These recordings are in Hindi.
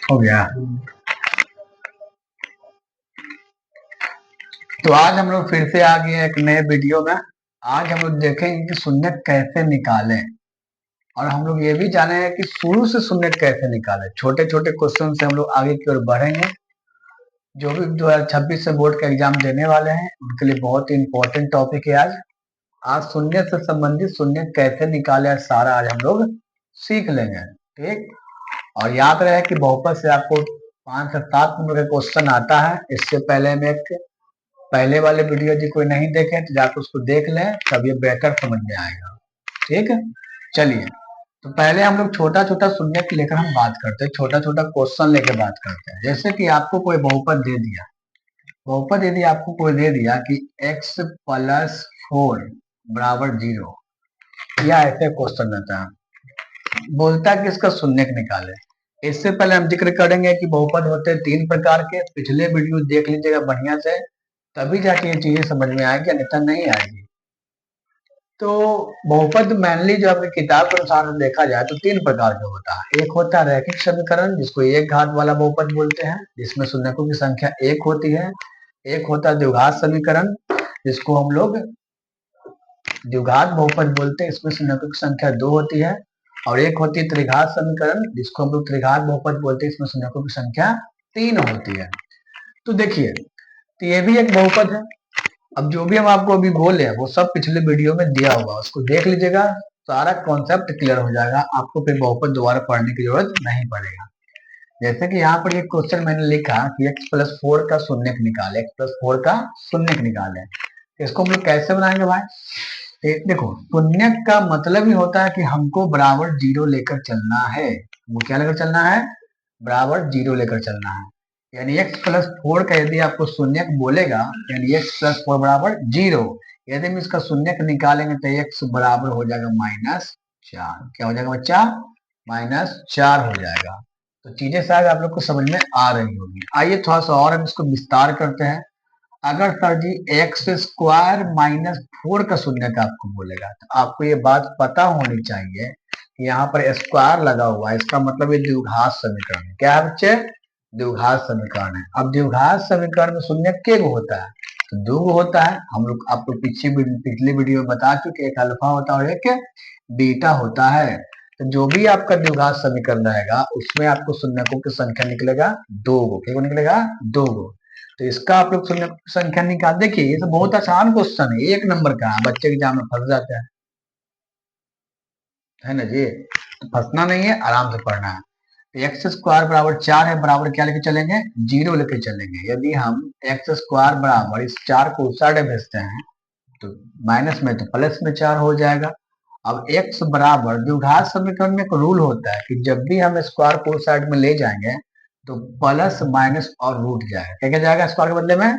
हो गया। तो आज हम लोग फिर से आ गए एक नए वीडियो में। आज हम लोग देखेंगे कि शून्यक कैसे निकालें, और हम लोग ये भी जानेंगे कि शुरू से शून्यक कैसे निकालें। छोटे छोटे क्वेश्चन से हम लोग आगे की ओर बढ़ेंगे। जो भी 2026 से बोर्ड का एग्जाम देने वाले हैं उनके लिए बहुत ही इंपॉर्टेंट टॉपिक है आज। आज शून्य से संबंधित शून्य कैसे निकाले सारा आज हम लोग सीख लेंगे। ठीक, और याद रहे कि बहुपद से आपको 5 से 7 नंबर का क्वेश्चन आता है। इससे पहले में एक पहले वाले वीडियो यदि कोई नहीं देखे तो जाकर उसको देख लें, तब ये बेहतर समझ में आएगा। ठीक है, चलिए। तो पहले हम लोग छोटा छोटा शून्य लेकर हम बात करते हैं, छोटा छोटा क्वेश्चन लेकर बात करते हैं। जैसे कि आपको कोई बहुपद दे दिया, बहुपद यदि आपको कोई दे दिया कि x प्लस 4 बराबर 0, या ऐसे क्वेश्चन रहता है, बोलता है कि इसका शून्यक निकाले। इससे पहले हम जिक्र करेंगे कि बहुपद होते हैं 3 प्रकार के। पिछले वीडियो देख लीजिएगा बढ़िया से, तभी जाके ये चीजें समझ में आएगी, अन्यथा नहीं आएगी। तो बहुपद मेनली जो आपकी किताब के अनुसार देखा जाए तो 3 प्रकार का होता है। एक होता है रैखिक समीकरण, जिसको एक घात वाला बहुपद बोलते हैं, जिसमें शून्यकों की संख्या 1 होती है। एक होता है द्विघात समीकरण, जिसको हम लोग द्विघात बहुपद बोलते हैं, इसमें शून्यकों की संख्या 2 होती है। और एक होती है त्रिघात समीकरण, जिसको हम लोग त्रिघात बहुपद बोलते हैं, इसमें शून्यकों की संख्या 3 होती है। तो देखिए, तो ये भी एक बहुपद है। अब जो भी हम आपको अभी बोले हैं वो सब पिछले वीडियो में दिया होगा, उसको देख लीजिएगा, सारा कॉन्सेप्ट क्लियर हो जाएगा, आपको फिर बहुपद दोबारा पढ़ने की जरूरत नहीं पड़ेगा। जैसे कि यहाँ पर ये क्वेश्चन मैंने लिखा कि x प्लस 4 का शून्यक निकाले, x प्लस 4 का शून्यक निकाले। इसको हम लोग कैसे बनाएंगे भाई? देखो, शून्यक का मतलब ही होता है कि हमको बराबर 0 लेकर चलना है। वो क्या लेकर चलना है? बराबर 0 लेकर चलना है। यानी x प्लस 4 का यदि आपको शून्यक बोलेगा, यानी x प्लस 4 बराबर 0, यदि हम इसका शून्यक निकालेंगे तो x बराबर हो जाएगा -4। क्या हो जाएगा बच्चा? -4 हो जाएगा। तो चीजें शायद आप लोग को समझ में आ रही होगी। आइए थोड़ा सा और हम इसको विस्तार करते हैं। अगर सर जी एक्स स्क्वायर -4 का शून्यक आपको बोलेगा, तो आपको ये बात पता होनी चाहिए कि यहाँ पर स्क्वायर लगा हुआ है, इसका मतलब ये द्विघात समीकरण है। क्या है बच्चे? द्विघात समीकरण है। अब द्विघात समीकरण में शून्यक के गो होता है? तो 2 गो होता है। हम लोग आपको पिछली वीडियो में बता चुके, एक अल्फा होता है और एक बीटा होता है। तो जो भी आपका द्विघात समीकरण रहेगा उसमें आपको शून्यकों की संख्या निकलेगा 2 गो। क्या निकलेगा? 2 गो। तो इसका आप लोग शून्य संख्या निकाल। देखिए, ये तो बहुत आसान क्वेश्चन है, 1 नंबर का है, बच्चे एग्जाम में फंस जाते है ना जी। तो फंसना नहीं है, आराम से पढ़ना है। तो एक्स स्क्वायर बराबर 4 है, बराबर क्या लेके चलेंगे? 0 लेके चलेंगे। यदि हम एक्स स्क्वायर बराबर इस 4 को उस साइड भेजते हैं तो माइनस में तो प्लस में 4 हो जाएगा। अब x बराबर, द्विघात समीकरण में एक रूल होता है कि जब भी हम स्क्वायर को उस साइड में ले जाएंगे तो प्लस माइनस और रूट जाएगा। क्या क्या जाएगा स्क्वायर के बदले में?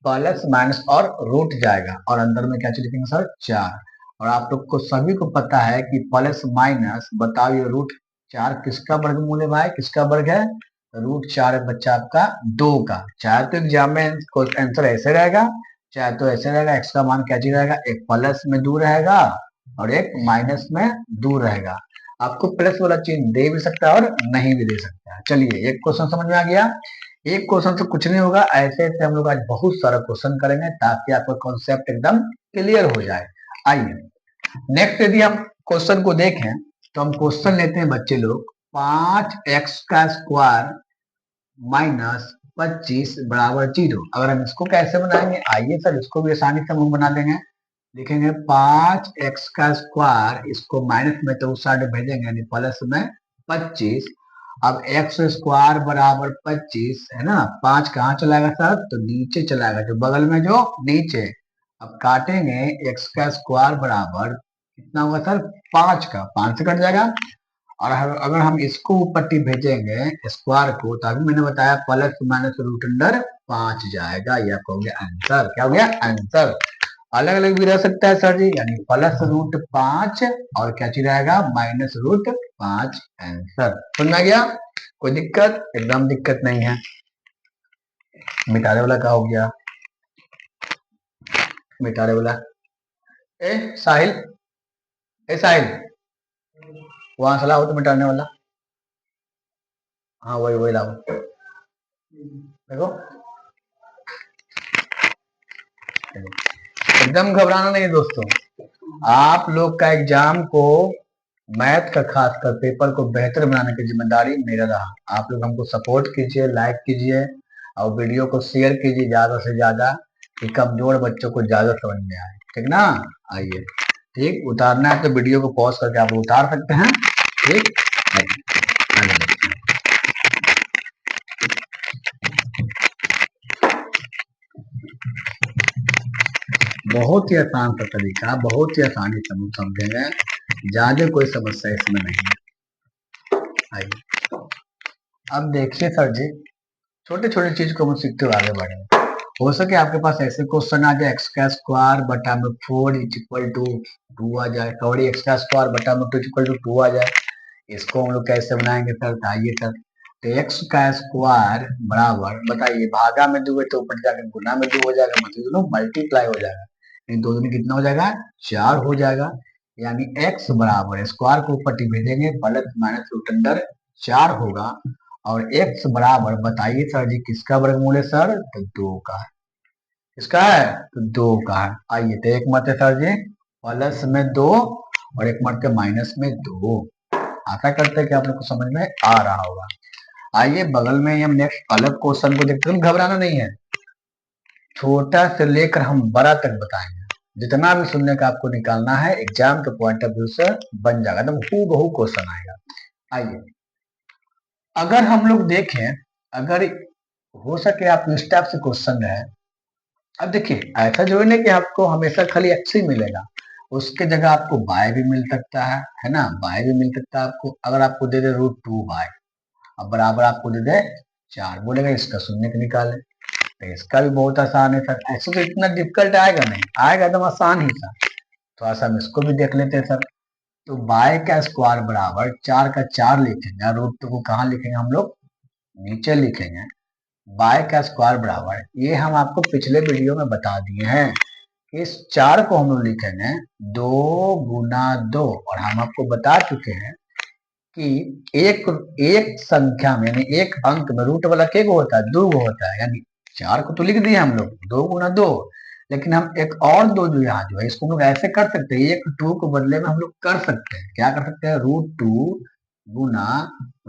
प्लस माइनस और रूट जाएगा। और अंदर में क्या चीज लिखेंगे सर? 4। और आप लोग को सभी को पता है कि प्लस माइनस, बताओ ये रूट 4 किसका वर्गमूल है भाई? किसका वर्ग है? √4 है बच्चा आपका 2 का। चाहे तो एग्जाम में आंसर ऐसे रहेगा, चाहे तो ऐसे रहेगा। एक्स का मान क्या चीज रहेगा? एक प्लस में 2 रहेगा और एक माइनस में 2 रहेगा। आपको प्लस वाला चिन्ह दे भी सकता है और नहीं भी दे सकता है। चलिए, एक क्वेश्चन समझ में आ गया। एक क्वेश्चन से कुछ नहीं होगा, ऐसे ऐसे हम लोग आज बहुत सारा क्वेश्चन करेंगे ताकि आपका कॉन्सेप्ट एकदम क्लियर हो जाए। आइए नेक्स्ट, यदि हम क्वेश्चन को देखें तो हम क्वेश्चन लेते हैं बच्चे लोग, 5x का स्क्वायर -25 बराबर 0। अगर हम इसको कैसे बनाएंगे? आइए सर, इसको भी आसानी से हम लोग बना देंगे। लिखेंगे 5x का स्क्वायर, इसको माइनस में तो उस साइड भेजेंगे, यानी प्लस में 25। अब एक्स स्क्वायर बराबर 25 है ना, 5 कहाँ चलाएगा सर? तो नीचे चलाएगा, जो बगल में जो नीचे। अब काटेंगे, एक्स का स्क्वायर बराबर कितना होगा सर? 5 का 5 से कट जाएगा। और अगर हम इसको ऊपर भेजेंगे स्क्वायर को, तो अभी मैंने बताया प्लस माइनस रूट अंडर 5 जाएगा। ये आपका हो गया आंसर। क्या हो गया? आंसर। अलग अलग भी रह सकता है सर जी, यानी +√5 और क्या चीज रहेगा? -√5 आंसर। समझ आ गया? कोई दिक्कत? एकदम दिक्कत नहीं है। मिटारे वाला क्या हो गया? मिटारे वाला ए साहिल, ए साहिल, वहां सलाह हो तो मिटाने वाला हाँ वही वही लाओ देखो, एकदम घबराना नहीं दोस्तों। आप लोग का एग्जाम को, मैथ का खासकर पेपर को बेहतर बनाने की जिम्मेदारी मेरा रहा। आप लोग हमको सपोर्ट कीजिए, लाइक कीजिए और वीडियो को शेयर कीजिए ज्यादा से ज्यादा, कि कमजोर बच्चों को ज्यादा समझ में आए, ठीक ना। आइए, ठीक, उतारना है तो वीडियो को पॉज करके आप उतार सकते हैं, ठीक। आगे बढ़ते हैं। बहुत ही आसान सा तरीका, बहुत ही आसानी से हम समझेंगे, ज्यादा कोई समस्या इसमें नहीं है। आइए, अब देखिए सर जी, छोटे छोटे चीज को हम सीखते हुए आगे बढ़े। हो सके आपके पास ऐसे क्वेश्चन आ जाए, एक्स का स्क्वायर बटा में 4 इज इक्वल टू 2 आ जाए, सॉरी एक्स का स्क्वायर बटा में 2 इक्वल टू 2 आ जाए। इसको हम लोग कैसे बनाएंगे सर, बताइए सर। तो एक्स का स्क्वायर बराबर, बताइए, भागा में 2 है तो ऊपर जाकर गुना में 2 हो जाएगा, मतलब दोनों मल्टीप्लाई हो जाएगा, इन दोनों में कितना हो जाएगा, 4 हो जाएगा। यानी एक्स बराबर स्क्वायर को ऊपर भेजेंगे, प्लस माइनस रूट अंडर 4 होगा। और एक्स बराबर, बताइए सर जी, किसका वर्गमूल है सर, तो 2 का। किसका है, तो 2 का है। आइए, तो एक मत है सर जी प्लस में 2 और एक मत है माइनस में 2। आशा करते हैं कि आप लोग को समझ में आ रहा होगा। आइए बगल में ही हम नेक्स्ट अलग क्वेश्चन को देखते हैं, घबराना नहीं है, छोटा से लेकर हम बड़ा तक बताएंगे। जितना भी सुनने का आपको निकालना है, एग्जाम के पॉइंट ऑफ व्यू से बन जाएगा, एकदम हूबहू क्वेश्चन आएगा। आइए, अगर हम लोग देखें, अगर हो सके आप इस टाइप से क्वेश्चन है। अब देखिए, ऐसा जो है ना कि आपको हमेशा खाली एक्स ही मिलेगा, उसके जगह आपको बाय भी मिल सकता है ना, बाय भी मिल सकता है आपको। अगर आपको दे दे √2 बाय, अब बराबर आपको दे दे 4, बोलेगा इसका शून्य निकाले, तो इसका भी बहुत आसान है सर। ऐसे तो इतना डिफिकल्ट आएगा नहीं, आएगा एकदम आसान ही सा। थोड़ा सा हम इसको भी देख लेते हैं सर। तो बाय का स्क्वायर बराबर 4 का 4 लिखेंगे, √2 को कहाँ लिखेंगे हम लोग, नीचे लिखेंगे। बाय का स्क्वायर बराबर, ये हम आपको पिछले वीडियो में बता दिए हैं, इस 4 को हम लोग लिखेंगे 2 गुना 2, और हम आपको बता चुके हैं कि एक एक संख्या में, यानी एक अंक में रूट वाला के गो होता है, 2 गो होता है। यानी 4 को तो लिख दिए हम लोग 2 गुना 2, लेकिन हम एक और 2 जो यहाँ जो है, इसको हम लोग ऐसे कर सकते हैं, एक 2 को बदले में हम लोग कर सकते हैं, क्या कर सकते हैं, √2 गुना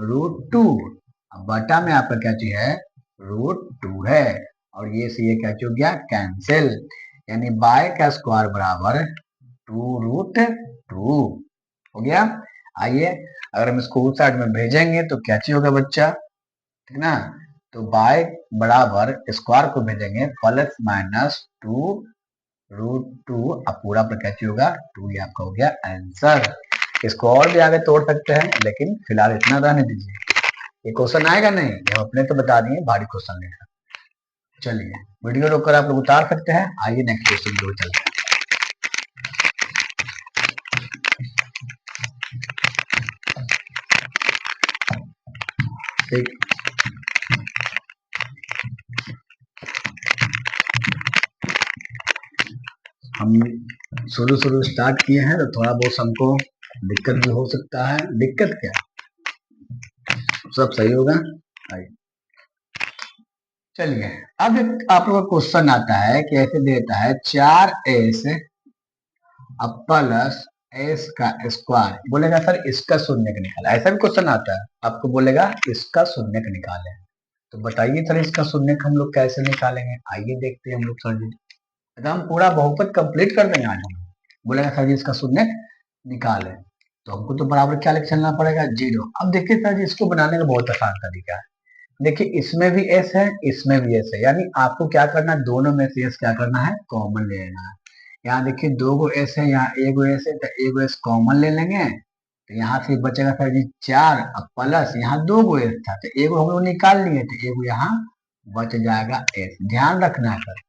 √2, बटा में आपका क्या चीज है, √2 है, और ये से ये क्या हो गया, कैंसिल। यानी बाय का स्क्वायर बराबर 2√2 हो गया। आइए, अगर हम इसको उस साइड में भेजेंगे तो क्या चीज होगा बच्चा, ठीक ना। तो बाय बराबर स्क्वायर को भेजेंगे प्लस माइनस 2√2, अब पूरा पर क्या चीज होगा, 2, ये आपका हो गया आंसर। इसको और भी आगे तोड़ सकते हैं, लेकिन फिलहाल इतना रहने दीजिए। ये क्वेश्चन आएगा नहीं, ये हम अपने तो बता दिए, भारी क्वेश्चन लेगा। चलिए, वीडियो रोककर आप लोग उतार सकते हैं। आइए नेक्स्ट क्वेश्चन की ओर चलते हैं। ठीक, हम शुरू शुरू स्टार्ट किए हैं तो थोड़ा बहुत हमको दिक्कत भी हो सकता है। दिक्कत क्या, सब सही होगा। आइए, चलिए, अब एक आप लोग का क्वेश्चन आता है कि ऐसे देता है 4s अब प्लस एस का स्क्वायर, बोलेगा सर इसका शून्य का निकाला, ऐसा भी क्वेश्चन आता है, आपको बोलेगा इसका शून्य का निकाले। तो बताइए सर इसका शून्य का हम लोग कैसे निकालेंगे, आइए देखते हैं हम लोग सर जी। हम पूरा बहुपद कंप्लीट कर देंगे आज हम। बोलेगा सर जी इसका शून्य निकाले, तो हमको तो बराबर क्या लेके चलना पड़ेगा, 0। अब देखिए सर जी, इसको बनाने का बहुत आसान तरीका है। देखिए, इसमें भी एस है, इसमें भी एस है, यानी आपको क्या करना है, दोनों में से एस क्या करना है, कॉमन ले लेना है। यहाँ देखिए 2 गो एस है, यहाँ 1 गो एस है, तो 1 गो एस कॉमन ले लेंगे, तो यहाँ से बचेगा सर जी 4, अब प्लस यहाँ 2 गो एस था, तो 1 गो हम लोग निकाल लिए, तो 1 गो यहाँ बच जाएगा एस। ध्यान रखना है सर,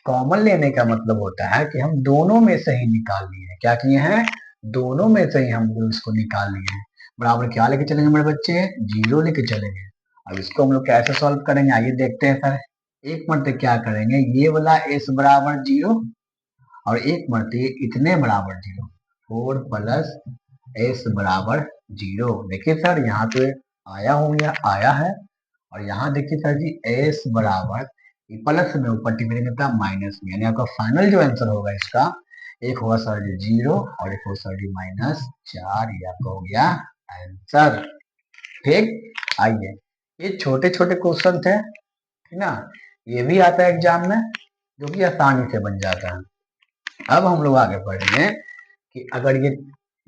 कॉमन लेने का मतलब होता है कि हम दोनों में से ही निकाल लिए हैं, क्या किए हैं, दोनों में से ही हम लोग इसको निकाल लिए हैं। बराबर क्या लेके चलेंगे मेरे बच्चे, 0 लेके चलेंगे। अब इसको हम लोग कैसे सॉल्व करेंगे, आइए देखते हैं सर। एक मरते क्या करेंगे, ये वाला एस बराबर 0, और एक मरते इतने बराबर 0, 4 प्लस एस बराबर 0। देखिए सर, यहाँ पे आया हूँ या आया है। और यहाँ देखिए सर जी एस बराबर प्लस में ऊपर टी मेरे कितना माइनस में, यानी आपका फाइनल जो आंसर होगा इसका एक होगा सर जी 0 और एक होगा सर जी -4। ये आपका हो गया आंसर। ठीक, आइए ये छोटे छोटे क्वेश्चन थे, ठीक ना, ये भी आता है एग्जाम में जो कि आसानी से बन जाता है। अब हम लोग आगे बढ़ेंगे कि अगर ये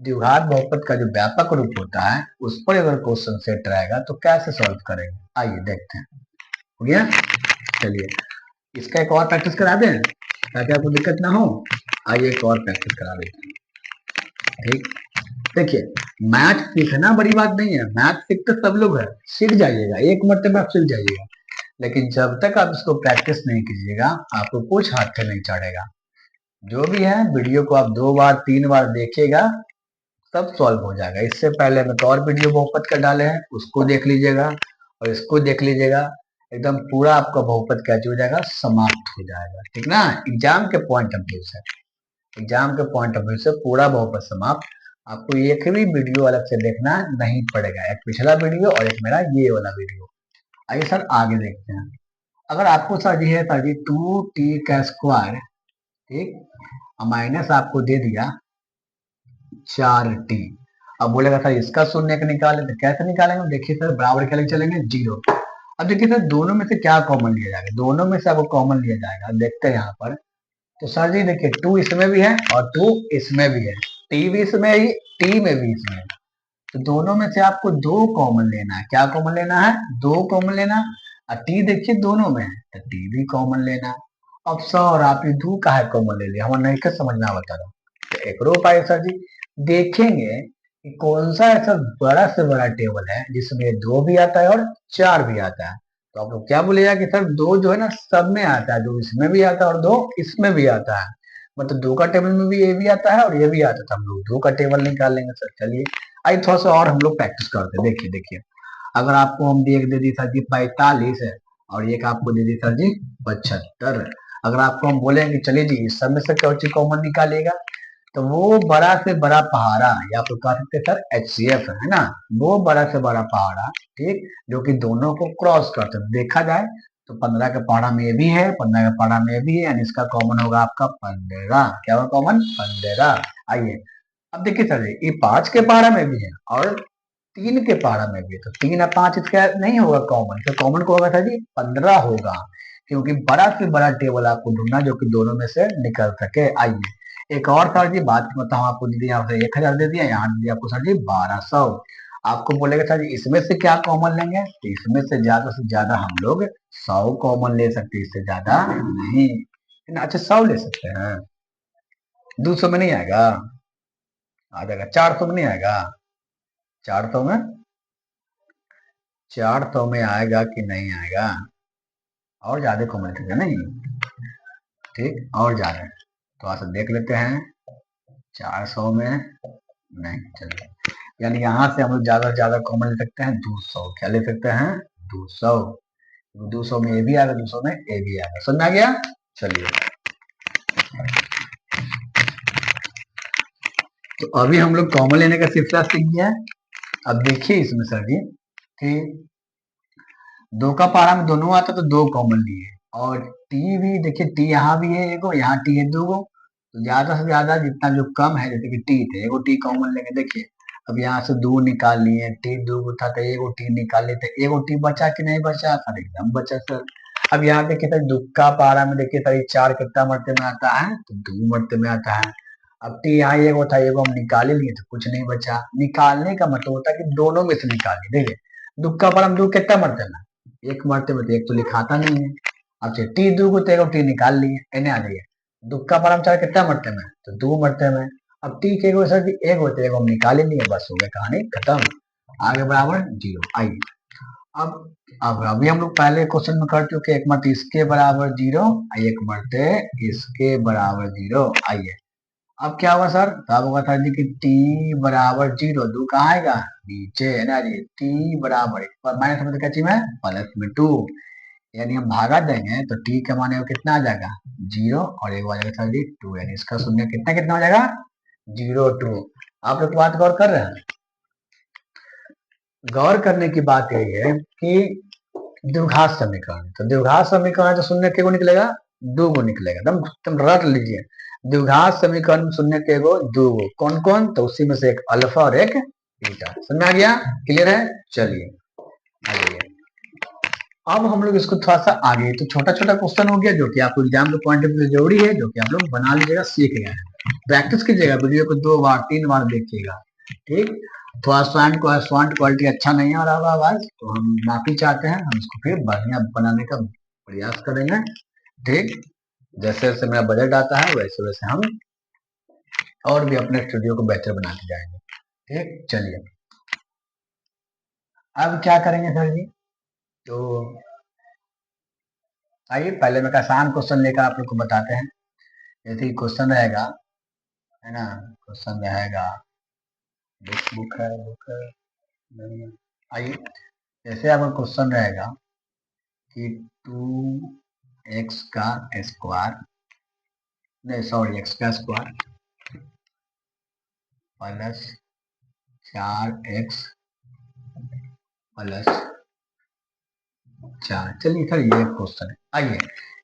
द्विघात बहुपद का जो व्यापक रूप होता है उस पर अगर क्वेश्चन सेट रहेगा तो कैसे सॉल्व करेंगे, आइए देखते हैं। हो गया, चलिए इसका एक और प्रैक्टिस करा दें ताकि आपको दिक्कत ना हो। आइए एक और प्रैक्टिस करा देते हैं। ठीक, देखिए मैथ सीखना बड़ी बात नहीं है, मैथ सीखते सब लोग है, सीख जाइएगा, एक मरतबे आप सीख जाइएगा, लेकिन जब तक आप इसको प्रैक्टिस नहीं कीजिएगा आपको कुछ हाथ से नहीं चढ़ेगा। जो भी है वीडियो को आप 2 बार 3 बार देखिएगा, सब सॉल्व हो जाएगा। इससे पहले मैं तो और वीडियो बहुपद का डाले हैं, उसको देख लीजिएगा और इसको देख लीजिएगा, एकदम पूरा आपका बहुपद कैच हो जाएगा, समाप्त हो जाएगा। ठीक ना, एग्जाम के पॉइंट ऑफ व्यू से, एग्जाम के पॉइंट ऑफ व्यू से पूरा बहुपद समाप्त। आपको एक भी वीडियो अलग से देखना नहीं पड़ेगा, एक पिछला वीडियो और एक मेरा ये वाला वीडियो। आइए सर आगे देखते हैं। अगर आपको सर जी है सर जी 2t का स्क्वायर, ठीक, माइनस आपको दे दिया 4t, अब बोलेगा सर इसका शून्य का निकालें तो कैसे निकालेंगे, देखिए सर बराबर क्या लेके चलेंगे 0। अब देखिए सर दोनों में से क्या कॉमन लिया जाएगा, दोनों में से आपको कॉमन लिया जाएगा, देखते हैं यहाँ पर। तो सर जी देखिए 2 इसमें भी है और 2 इसमें भी है, टी भी इसमें ही, टी में भी इसमें, तो दोनों में से आपको 2 कॉमन लेना है। क्या कॉमन लेना है, 2 कॉमन लेना। और टी देखिए दोनों में है तो टी भी कॉमन लेना। अब सर आप ये 2 का है कॉमन ले लिया, हमारे नहीं कर समझना बता रहा हूँ। तो एक रो पाए सर जी, देखेंगे कि कौन सा ऐसा बड़ा से बड़ा टेबल है जिसमें 2 भी आता है और 4 भी आता है। तो आप लोग क्या बोलेगा कि सर 2 जो है ना सब में आता है, 2 इसमें भी आता है और 2 इसमें भी आता है, मतलब 2 का टेबल में भी ये भी आता है और ये भी आता है, तो हम लोग 2 का टेबल निकाल लेंगे सर। चलिए आइए थोड़ा सा और हम लोग प्रैक्टिस करते हैं। देखिए देखिए अगर आपको हम दे दी सर जी 45 है और एक आपको दे दी सर जी 75, अगर आपको हम बोलेंगे चलिए जी इस सब में से क्या चीज कॉमन निकालेगा, तो वो बड़ा से बड़ा पहाड़ा या तो कह सकते सर HCF है ना, वो बड़ा से बड़ा पहाड़ा, ठीक, जो कि दोनों को क्रॉस करते देखा जाए तो 15 के पहाड़ा में ये भी है, 15 के पहाड़ा में ये भी है, यानी इसका कॉमन होगा आपका 15। क्या होगा कॉमन 15। आइए अब देखिए सर ये 5 के पहाड़ा में भी है और 3 के पहाड़ा में भी है, तो 3 और 5 इसका नहीं होगा कॉमन, तो कॉमन को होगा सर जी 15 होगा, क्योंकि बड़ा से बड़ा टेबल आपको ढूंढना जो कि दोनों में से निकल सके। आइए एक और सर जी बात बताऊं आपको, दीदी यहाँ से 1000 दे दिया, यहाँ दे दिया आपको सर जी 1200। आपको बोलेगा सर जी इसमें से क्या कॉमन लेंगे, तो इसमें से ज्यादा हम लोग 100 कॉमन ले सकते हैं, इससे ज्यादा नहीं। अच्छा 100 ले सकते हैं, 200 में नहीं आएगा, आ जाएगा 400 में नहीं आएगा, 400 में, 400 में आएगा कि नहीं आएगा, और ज्यादा कॉमन लेते नहीं, ठीक और ज्यादा, तो आज देख लेते हैं 400 में नहीं, चलिए यानी यहाँ से हम लोग ज्यादा से ज्यादा कॉमन ले सकते हैं 200, क्या ले सकते हैं 200, 200 में ए भी आएगा, 200 में ए भी आएगा, समझ में आ गया। चलिए तो अभी हम लोग कॉमन लेने का सिलसिला सीख गया है। अब देखिए इसमें सर जी कि 2 का पहाड़ा में दोनों आता तो 2 कॉमन लिए, और टी भी देखिए टी यहाँ भी है एगो, यहाँ टी है 2 गो, तो ज्यादा से ज्यादा जितना जो कम है, जैसे कि टी थे एगो टी कॉमन लेंगे। देखिए अब यहाँ से 2 निकाल लिए, टी 2 गो था तो एगो टी निकाल लिए, तो एगो टी बचा कि नहीं बचा, सर एकदम बचा सर। अब यहाँ देखिए सर 2 का पहाड़ा में देखिए सर 4 कितना मरते में आता है, तो 2 मरते में आता है। अब टी यहाँ एगो था, एगो हम निकाल ही लिए तो कुछ नहीं बचा। निकालने का मतलब होता है कि दोनों में से निकालिए। देखिए 2 का पहाड़ा में 2 कितना मरते में, एक मरते में, तो एक तो लिखाता नहीं है। अब से टी 2 को तो एक टी निकाल लिए, इन्हें आ जाइए 2 का परम 4 कितना मरते में, तो 2 मरते में। अब टी के सर एक होते एक हम निकाल ही लिए, बस हो गया कहानी खत्म, आगे बराबर 0। आइए अब अभी हम लोग पहले क्वेश्चन में कर चुके, एक मरते इसके बराबर 0, एक मरते इसके बराबर 0। आइए अब क्या होगा सर, तो अब होगा सर जी कि t बराबर 0, 2 कहाँ आएगा नीचे है ना जी, t बराबर माइनस में तो क्या चीज है प्लस में 2, यानी हम भागा देंगे तो t के माने कितना आ जाएगा 0 और एक आ जाएगा सर जी 2, यानी इसका शून्य कितना कितना हो जाएगा 0 2। आप लोग बात गौर कर रहे हैं। गौर करने की बात यही है कि द्विघात समीकरण, तो द्विघात समीकरण तो शून्य के गो निकलेगा, दो गो निकलेगा, तुम रट लीजिए। द्विघात समीकरण में शून्य के गो दो गो, कौन कौन, तो उसी में से एक अल्फा और एक बीटा। समझ में आ गया, क्लियर है? चलिए आगे, अब हम लोग इसको थोड़ा सा आगे, तो छोटा छोटा क्वेश्चन हो गया जो कि आपको एग्जाम के पॉइंट ऑफ व्यू जरूरी है, जो कि आप लोग बना लीजिएगा, सीख गए हैं। प्रैक्टिस कीजिएगा, वीडियो को 2 बार 3 बार देखिएगा, ठीक। थोड़ा साउंड क्वालिटी अच्छा नहीं आ रहा आवाज, तो हम माफी चाहते हैं, हम इसको फिर बढ़िया बनाने का प्रयास करेंगे, ठीक। जैसे जैसे मेरा बजट आता है वैसे वैसे हम और भी अपने स्टूडियो को बेहतर बनाते जाएंगे, ठीक। चलिए अब क्या करेंगे सर जी, तो आइए पहले में एक आसान क्वेश्चन लेकर आप लोग को बताते हैं। जैसे क्वेश्चन रहेगा, है ना, क्वेश्चन रहेगा, बुक है, नहीं है। आइए, जैसे आपका क्वेश्चन रहेगा कि 2x का स्क्वायर, नहीं सॉरी, x का स्क्वायर प्लस 4x प्लस 4। चलिए सर ये क्वेश्चन है, आइए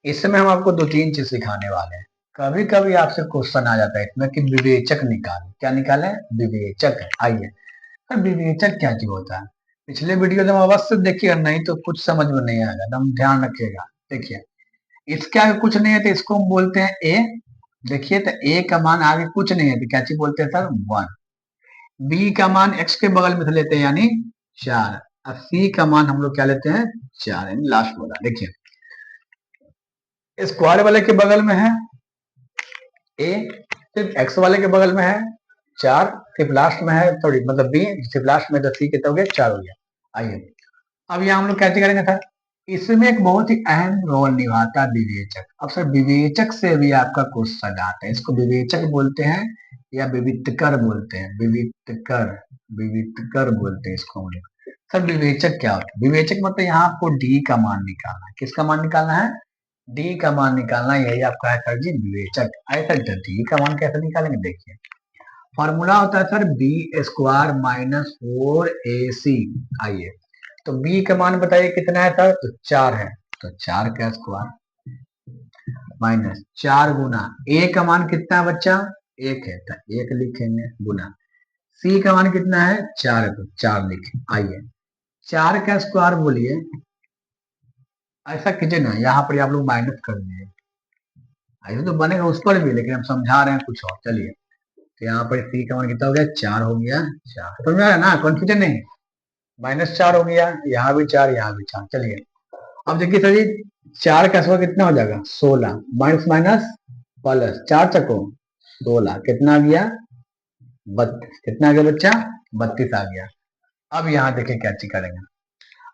इसमें हम आपको 2-3 चीज सिखाने वाले हैं। कभी कभी आपसे क्वेश्चन आ जाता है इसमें कि विवेचक निकालें, क्या निकालें, विवेचक। आइए सर, विवेचक क्या चीज होता है, पिछले वीडियो में अवश्य देखिएगा, नहीं तो कुछ समझ में नहीं आएगा, एकदम ध्यान रखिएगा। देखिए इसके आगे कुछ नहीं है तो इसको हम बोलते हैं ए। देखिए तो ए का मान आगे कुछ नहीं है तो क्या चीज बोलते हैं सर, 1। बी का मान एक्स के बगल में से लेते हैं यानी 4, और सी का मान हम लोग क्या लेते हैं, 4, यानी लास्ट वाला। देखिए स्क्वायर वाले के बगल में है ए, सिर्फ एक्स वाले के बगल में है 4, सिर्फ लास्ट में है थोड़ी, मतलब बी सिर्फ लास्ट में, तो सी कितना हो गया, 4 हो गया। आइए अब यहाँ हम लोग कैसे करेंगे सर, इसमें एक बहुत ही अहम रोल निभाता है विवेचक। अब सर विवेचक से भी आपका क्वेश्चन आता है, इसको विवेचक बोलते हैं या विवितकर बोलते हैं, विवितकर, विवितकर बोलते हैं इसको हम लोग। सर विवेचक क्या होता है, विवेचक मतलब यहाँ आपको डी का मान निकालना है, किसका मान निकालना है, डी का मान निकालना, यही आपका है सर जी विवेचक। आए सर डी का मान कैसे निकालेंगे, देखिए फॉर्मूला होता है sir B square minus 4ac। आइए तो b का मान बताइए कितना है सर, तो 4 है, तो 4 का स्क्वायर माइनस 4 गुना a का मान कितना है बच्चा, 1 है, तो 1 लिखेंगे, गुना c का मान कितना है, 4 है, तो 4 लिखें। आइए 4 का स्क्वायर बोलिए, ऐसा कीजिए ना, यहाँ पर आप लोग माइनस कर दीजिए, ऐसे तो बनेगा उस पर भी, लेकिन हम समझा रहे हैं कुछ और। चलिए तो यहाँ पर सी का मान कितना हो गया, 4 हो गया, 4 समझ में आया ना, कॉन्फ्यूजन नहीं, -4 हो गया, यहाँ भी 4 यहाँ भी 4। चलिए अब देखिए सर जी 4 का स्क्वायर कितना हो जाएगा, 16, माइनस माइनस प्लस 4 चको 16, कितना आ गया, 32, कितना आ गया बच्चा, 32 आ गया। अब यहाँ देखिए क्या चीज करेंगे,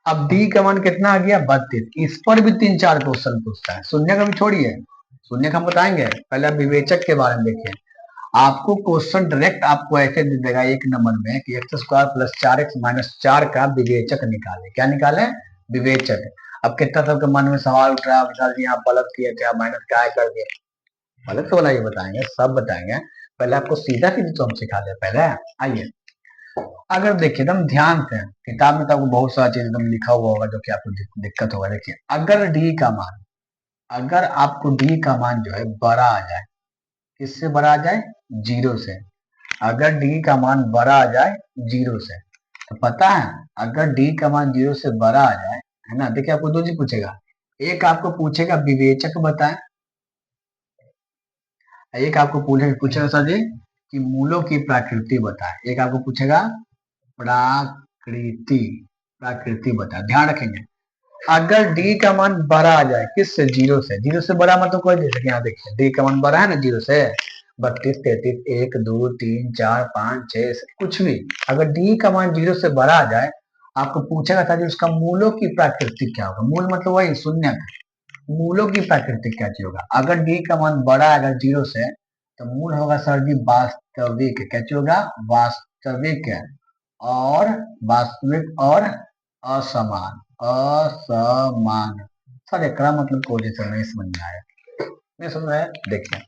अब डी का मान कितना आ गया, 32। इस पर भी 3-4 क्वेश्चन पूछता है, शून्य का भी छोड़िए, शून्य का हम बताएंगे, पहले आप विवेचक के बारे में देखिए। आपको क्वेश्चन डायरेक्ट आपको ऐसे दे देगा एक नंबर में कि x square plus 4x minus 4 का विवेचक निकाले, क्या निकाले, विवेचक। अब कितना सबके मन में सवाल उठ रहा है, विशाल जी आप गलत किए थे, आप माइनस क्या कर दिए, गलत वाला ये बताएंगे, सब बताएंगे, पहले आपको सीधा सीधी तो हम सिखा दे पहले। आइए अगर देखिए एकदम ध्यान से, किताब में तो आपको बहुत सारा चीज एकदम लिखा हुआ होगा जो कि आपको दिक्कत होगा। देखिए अगर डी का मान, अगर आपको डी का मान जो है बड़ा आ जाए, किससे बड़ा आ जाए, 0 से, अगर डी का मान बड़ा आ जाए 0 से, तो पता है अगर डी का मान 0 से बड़ा आ जाए, है ना, देखिए आपको 2 चीज पूछेगा, एक आपको पूछेगा विवेचक बताएं, एक आपको पूछेगा सर जी कि मूलों की प्रकृति बताएं, एक आपको पूछेगा प्राकृति, प्रकृति बताएं। ध्यान रखेंगे अगर डी का मान बड़ा आ जाए किससे, 0 से, 0 से बड़ा मतलब कोई, जैसे यहाँ देखिए डी का मान बड़ा है ना 0 से, 32, 33, 1, 2, 3, 4, 5, 6, कुछ भी, अगर डी का मान 0 से बड़ा आ जाए, आपको पूछेगा था जी उसका मूलों की प्रकृति क्या होगा, मूल मतलब वही शून्य, मूलों की प्रकृति क्या चीज होगा। अगर डी का मान बड़ा है अगर 0 से, तो मूल होगा सर जी वास्तविक, क्या चीज होगा, वास्तविक है, और वास्तविक और असमान, असमान। सर एकरा मतलब कोई जैसा नहीं समझ में आया, नहीं समझ में आया, देखिए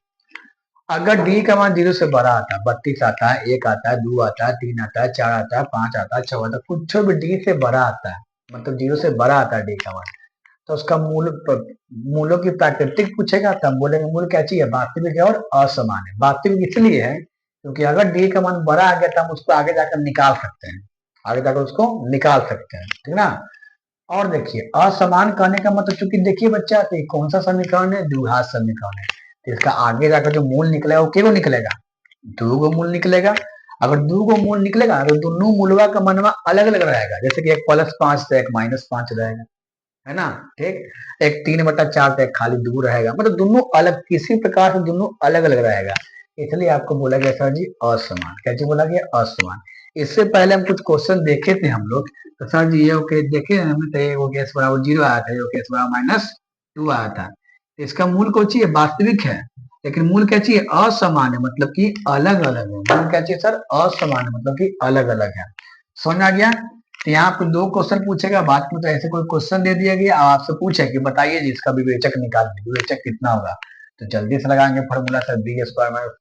अगर डी का मान 0 से बड़ा आता है, 32 आता है, 1 आता है, 2 आता है, 3 आता है, 4 आता है, 5 आता है, 6 आता है, कुछ भी डी से बड़ा आता है, मतलब 0 से बड़ा आता है डी का मान, तो उसका मूलों की प्राकृतिक पूछेगा तो हम बोलेंगे मूल क्या चाहिए, वास्तविक है और असमान है। वास्तविक इसलिए है क्योंकि अगर डी का मान बड़ा आ गया तो हम उसको आगे जाकर निकाल सकते हैं, आगे जाकर उसको निकाल सकते हैं, ठीक ना। और देखिए असमान कहने का मतलब, चूंकि देखिए बच्चा तो कौन सा समीकरण है, द्विघात समीकरण है, तो इसका आगे जाकर जो मूल निकलेगा वो क्यों निकलेगा, दो गो मूल निकलेगा। अगर दो गो मूल निकलेगा तो दोनों मूलवा का मनवा अलग अलग रहेगा, जैसे कि एक +5 से एक -5 रहेगा, है ना। ठीक, एक 3/4 से एक खाली 2 रहेगा, मतलब दोनों अलग, किसी प्रकार से दोनों अलग अलग रहेगा, इसलिए आपको बोला गया सर जी असमान। कैसे बोला गया, असमान। इससे पहले हम कुछ क्वेश्चन देखे थे हम लोग, तो सर जी ये ओके देखे हमें, तो ये केस बराबर 0 आया था, ये केस बराबर -2 आया था। इसका मूल कौन चाहिए, वास्तविक है, लेकिन मूल क्या चाहिए, असमान है, मतलब कि अलग अलग है। मूल क्या चाहिए सर, असमान है, मतलब कि अलग अलग है। समझ आ गया। तो यहाँ पे दो क्वेश्चन पूछेगा, बात में तो ऐसे कोई क्वेश्चन दे दिया गया, अब आपसे पूछे कि बताइए जी इसका विवेचक निकाल, विवेचक कितना होगा, तो जल्दी से लगाएंगे formula sir, B square minus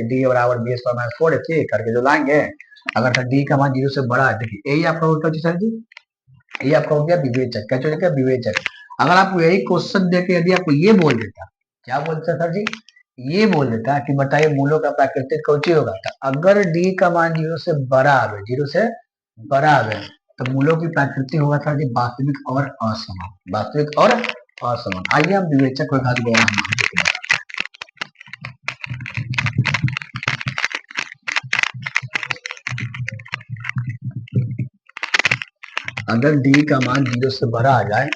D बराबर बी स्क्वायर माइनस 4 करके जो लाएंगे। अगर सर डी का मान 0 से बड़ा है, देखिए यही आपका होता है सर जी, ये आपका हो गया विवेचक। क्या चलेगा, विवेचक। अगर आपको यही क्वेश्चन देके यदि आपको ये बोल देता, क्या बोलता सर जी, ये बोल देता कि बताइए मूलों का प्राकृतिक कौची होगा, तो अगर डी का मान 0 से बड़ा आवे, 0 से बड़ा आवे, तो मूलों की प्राकृतिक होगा सर जी वास्तविक और असमान, वास्तविक और असमान। आइए हम विवेचक को घात गौर अगर डी का मान 0 से बड़ा आ जाए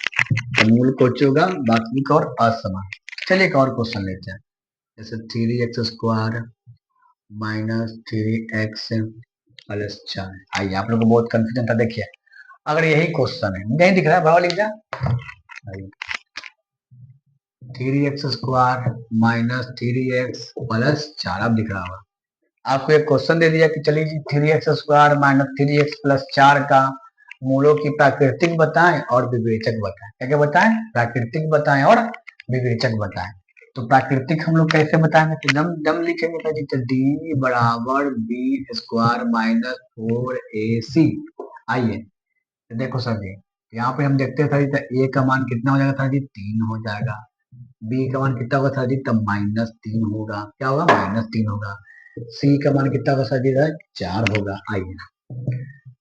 तो मूल कौची होगा, वास्तविक और असमान। चलिए एक और क्वेश्चन लेते हैं, जैसे 3x² -3x+4। आइए, आप लोग को बहुत कंफ्यूजन था, देखिए अगर यही क्वेश्चन है, नहीं दिख रहा है भाव लिख जा, 3x² -3x+4, अब दिख रहा होगा। आपको एक क्वेश्चन दे दिया कि चलिए जी 3x² -3x+4 का मूलों की प्राकृतिक बताएं और विवेचक बताएं। क्या क्या बताएं, प्राकृतिक बताएं और विवेचक बताएं। तो प्राकृतिक हम लोग कैसे बताएंगे, तो दम दम लिखेंगे तो जी, डी बराबर b² -4ac। आइए तो देखो सर जी, यहाँ पे हम देखते हैं सर जी, तो ए का मान कितना हो जाएगा सर जी, 3 हो जाएगा। बी का मान कितना होगा सर जी, तब -3 होगा, क्या होगा, -3 होगा। सी का मान कितना होगा सर जी, 4 होगा। आइए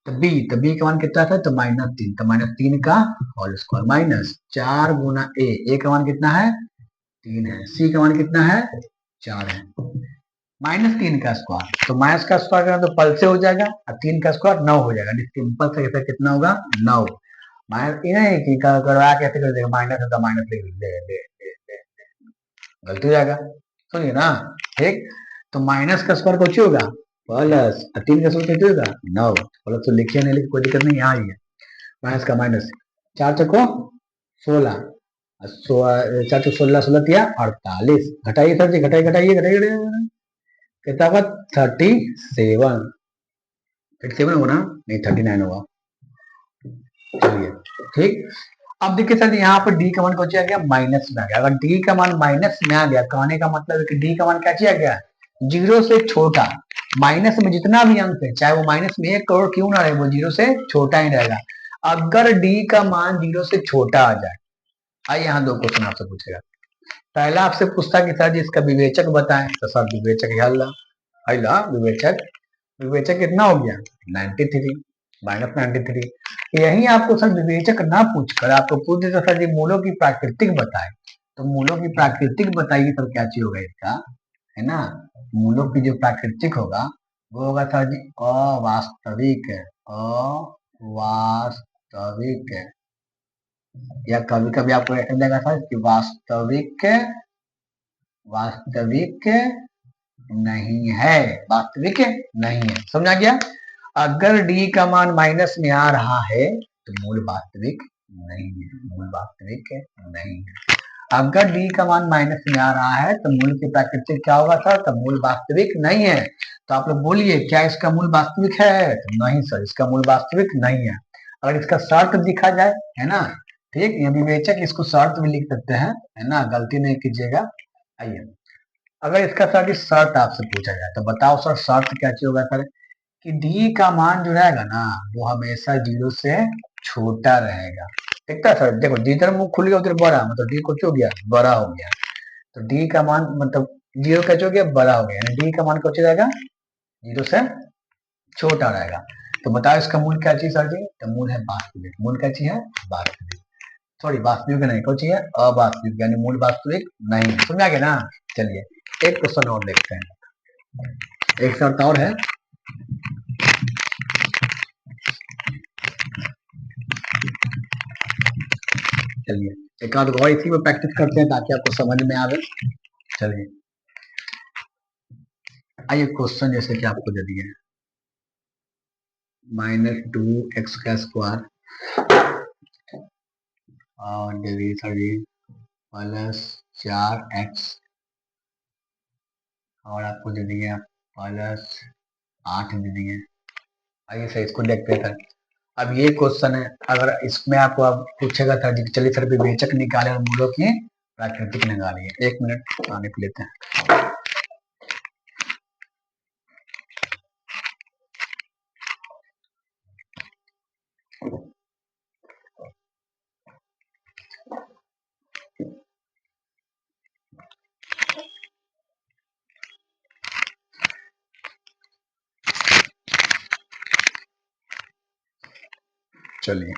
तो बी का मान कितना था, तो -3, तो -3 का होल स्क्वायर माइनस 4 गुना ए का मान कितना है, 3 है, सी का मान कितना है, 4 है, -3 का स्क्वायर, तो माइनस का स्क्वायर करें तो पल से हो जाएगा, और 3 का स्क्वायर 9 हो जाएगा, सिंपल से कैसे कितना होगा, 9। माइनस नहीं कि करवा कैसे कर देगा, माइनस है तो माइनस ले गलती हो जाएगा, सुनिए ना। ठीक, तो माइनस का स्क्वायर कुछ होगा प्लस, 3 का स्क्वायर कितना होगा, 9, प्लस तो लिखिए नहीं, लिखिए कोई दिक्कत नहीं, यहाँ ही है माइनस का माइनस, 4 चको 16, 4 16 16 48, घटाइए सर जी, घटाइए घटाइए, कितना होगा 37, 37 होगा ना, नहीं 39 होगा। चलिए ठीक, अब देखिए सर यहाँ पर डी का मान कौन आ गया, माइनस में आ गया। अगर डी का मान माइनस में आ गया, कहने का मतलब है कि डी का मान क्या आ गया, 0 से छोटा। माइनस में जितना भी अंक है, चाहे वो माइनस में 1 करोड़ क्यों ना रहे, वो 0 से छोटा ही रहेगा। अगर डी का मान 0 से छोटा आ जाए, आइए यहाँ दो क्वेश्चन आपसे पूछेगा। पहला आपसे पूछता कि सर जी इसका विवेचक बताएं, तो सर विवेचक हल्ला विवेचक, विवेचक कितना हो गया 93, -93। यही आपको सर विवेचक ना पूछकर आपको पूछ देता सर जी मूलों की प्राकृतिक बताए, तो मूलों की प्राकृतिक बताइए सर क्या चीज होगा इसका, है ना। मूलों की जो प्राकृतिक होगा वो होगा सर जी अवास्तविक, अवास्तविक, या कभी कभी आपको ऐसा देगा सर कि वास्तविक, वास्तविक नहीं है, वास्तविक नहीं है, समझा गया। अगर डी का मान माइनस में आ रहा है तो मूल वास्तविक नहीं है, मूल वास्तविक नहीं है। अगर डी का मान माइनस में आ रहा है तो मूल की प्राकृतिक क्या होगा सर, तो मूल वास्तविक नहीं है। तो आप लोग बोलिए क्या इसका मूल वास्तविक है, तो नहीं सर इसका मूल वास्तविक नहीं है। अगर इसका शर्त दिखा जाए, है ना, ठीक, ये विवेचक इसको शर्त भी लिख सकते हैं, है ना, गलती नहीं कीजिएगा। आइए अगर इसका सर जी शर्त आपसे पूछा जाए तो बताओ सर शर्त क्या चीज होगा सर, कि डी का मान जो रहेगा ना वो हमेशा 0 से छोटा रहेगा। ठीक है सर, देखो जिधर मुंह खुल गया उधर बड़ा, मतलब डी को हो गया बड़ा हो गया, तो डी का मान मतलब 0 का हो गया बड़ा हो गया, यानी डी का मान क्या रहेगा 0 से छोटा रहेगा। तो बताओ इसका मूल क्या चीज सर जी, तो मूल है वास्तविक। मूल क्या चीज है, वास्तविक। सॉरी वास्तविक नहीं, कौन चीज है, अवास्तविक, यानी मूल वास्तविक नहीं। समझ आ गया ना। चलिए एक क्वेश्चन और देखते हैं, एक शर्त और है। चलिए एक आध और इसी में प्रैक्टिस करते हैं ताकि आपको समझ में आवे। चलिए आइए क्वेश्चन जैसे कि आपको दे दिए -2x का स्क्वायर और दे दिए सर जी +4x और आपको दे दिए +8 दे दिए। आइए सर इसको देखते हैं सर। अब ये क्वेश्चन है, अगर इसमें आपको अब पूछेगा था जी चलिए सर विवेचक निकाले और मूलों की प्राकृतिक निकालिए। 1 मिनट पानी पी लेते हैं। चलिए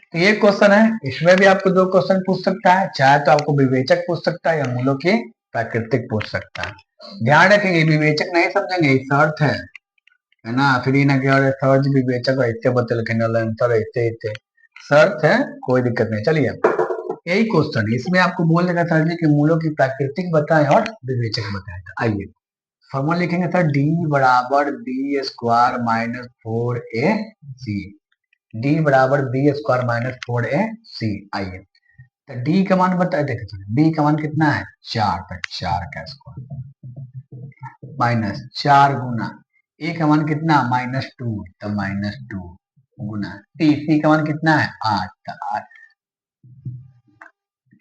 तो ये क्वेश्चन है, इसमें भी आपको 2 क्वेश्चन पूछ सकता है, चाहे तो आपको विवेचक पूछ सकता है या मूलों की प्राकृतिक पूछ सकता है। ध्यान रखेंगे विवेचक नहीं समझेंगे शर्त है ना, फिर ही ना कि अरे सर जी विवेचक ऐसे बतल के आंसर ऐसे ऐसे, शर्त है कोई दिक्कत नहीं। चलिए यही क्वेश्चन है, इसमें आपको बोल देगा सर जी कि मूलों की प्राकृतिक बताएं और विवेचक बताएं। आइए फॉर्मूला लिखेंगे सर, डी बराबर बी स्क्वायर -4ac, डी बराबर बी स्क्वायर -4ac। आइए तो डी का मान बताए, देखिए डी का मान कितना है 4, तो 4 का स्क्वायर -4 गुना ए का मान कितना -2, तो -2 गुना सी का मान कितना है 8, तो 8,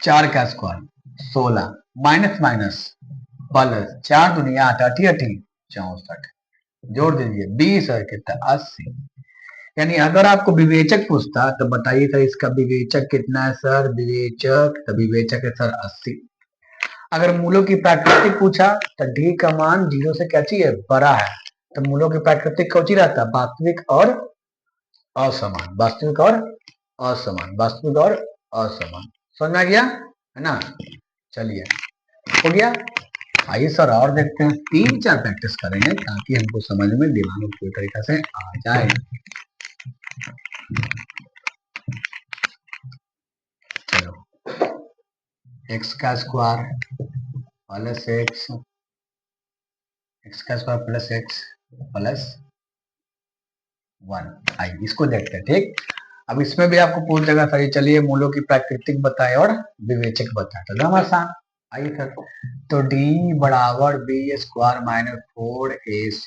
4 का स्क्वायर 16 माइनस माइनस प्लस 4 दुनिया 8 अठी अठी 64, जोड़ दीजिए 20 और कितना 80। यानी अगर आपको विवेचक पूछता तो बताइए सर इसका विवेचक कितना है सर, विवेचक तो विवेचक है सर 80। अगर मूलों की प्राकृतिक पूछा तो डी का मान 0 से क्या चाहिए बड़ा है, तो मूलों की प्राकृतिक कौन सी रहता है वास्तविक और असमान, वास्तविक और असमान, वास्तविक और असमान। समझ में आ गया है ना। चलिए हो गया। आइए सर और देखते हैं, 3-4 प्रैक्टिस करेंगे ताकि हमको समझ में दिमाग में पूरी तरीके से आ जाए। चलो x का स्क्वायर प्लस एक्स, एक्स का स्क्वायर प्लस एक्स प्लस 1। आइए इसको देखते हैं। ठीक, अब इसमें भी आपको पूछ देगा सर चलिए मूलों की प्राकृतिक बताए और विवेचक बताए, तो एकदम आसान। आइए सर तो d बराबर बी स्क्वायर -4ac,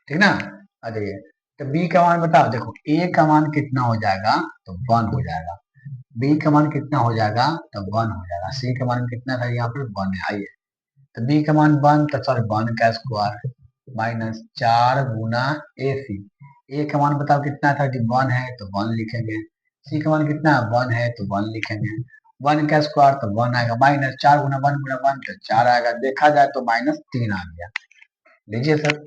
ठीक ना। आ जाइए तो b का मान बताओ, देखो a का मान कितना हो जाएगा तो 1 हो जाएगा, b का मान कितना हो जाएगा तो 1 हो जाएगा, c का मान कितना था यहाँ पर 1 है। आइए तो b का मान 1, तो सर 1 का स्क्वायर -4 गुना ac, a का मान बताओ कितना था, 1 है तो 1 लिखेंगे, c का मान कितना है 1 है तो 1 लिखेंगे, 1 का स्क्वायर तो 1 आएगा, -4 गुना 1 गुना 1 तो 4 आएगा, देखा जाए तो -3 आ गया। लीजिए सर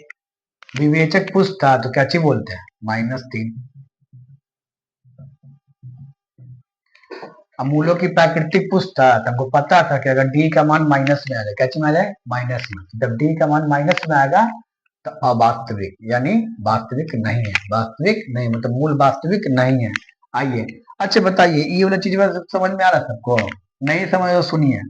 विवेचक पूछता तो क्या चीज बोलते हैं -3। अब मूलों की प्राकृतिक पूछता तो हमको पता था कि अगर डी का मान माइनस में आ जाए, क्या चीज में आ जाए माइनस में, जब डी का मान माइनस में आएगा तो अवास्तविक यानी वास्तविक नहीं है, वास्तविक नहीं मतलब मूल वास्तविक नहीं है। आइए अच्छा बताइए ये वाला चीज समझ में आ रहा है सबको, नहीं समझ तो सुनिए।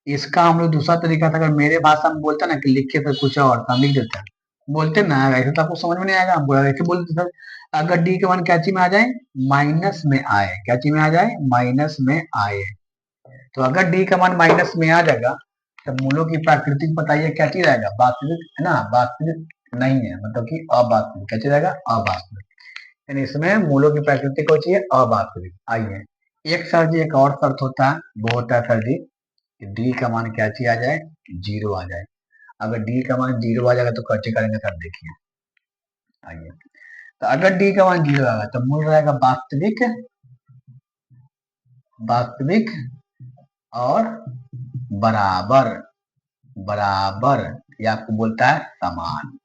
इसका हम लोग दूसरा तरीका था, अगर मेरे भाषा में बोलते ना कि लिखे तो कुछ और तो हम लिख देते हैं, बोलते ना ऐसे तो आपको समझ में नहीं आएगा, हम बोला ऐसे बोलते सर अगर डी का मान क्या चीज में आ जाए माइनस में आए, क्या चीज में आ जाए माइनस में आए, तो अगर डी का मान माइनस में आ जाएगा तो मूलों की प्राकृतिक बताइए क्या चीज आएगा वास्तविक है ना, वास्तविक नहीं है मतलब कि अवास्तविक, क्या चीज आएगा अवास्तविक, यानी इसमें मूलों की प्राकृतिक को चाहिए अवास्तविक। आइए एक सर जी एक और शर्त होता है, वो होता है सर जी कि डी का मान क्या चीज आ जाए, जीरो आ जाए। अगर डी का मान जीरो आ जाएगा तो कैसे करेंगे सर, देखिए आइए। तो अगर डी का मान जीरो आएगा तो मूल रहेगा वास्तविक, वास्तविक और बराबर, बराबर ये आपको बोलता है समान।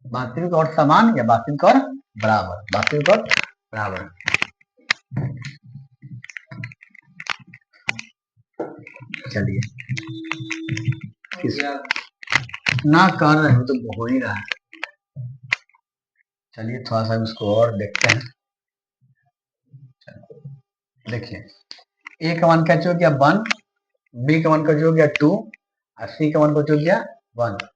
वास्तविक और समान या वास्तविक और बराबर, वास्तविक और बराबर। चलिए ना कर रहे हो तो हो ही रहा है। चलिए थोड़ा सा इसको और देखते हैं। देखिए ए का मान क्या हो गया 1, बी का मान क्या हो गया 2 और सी का मान क्या हो गया 1।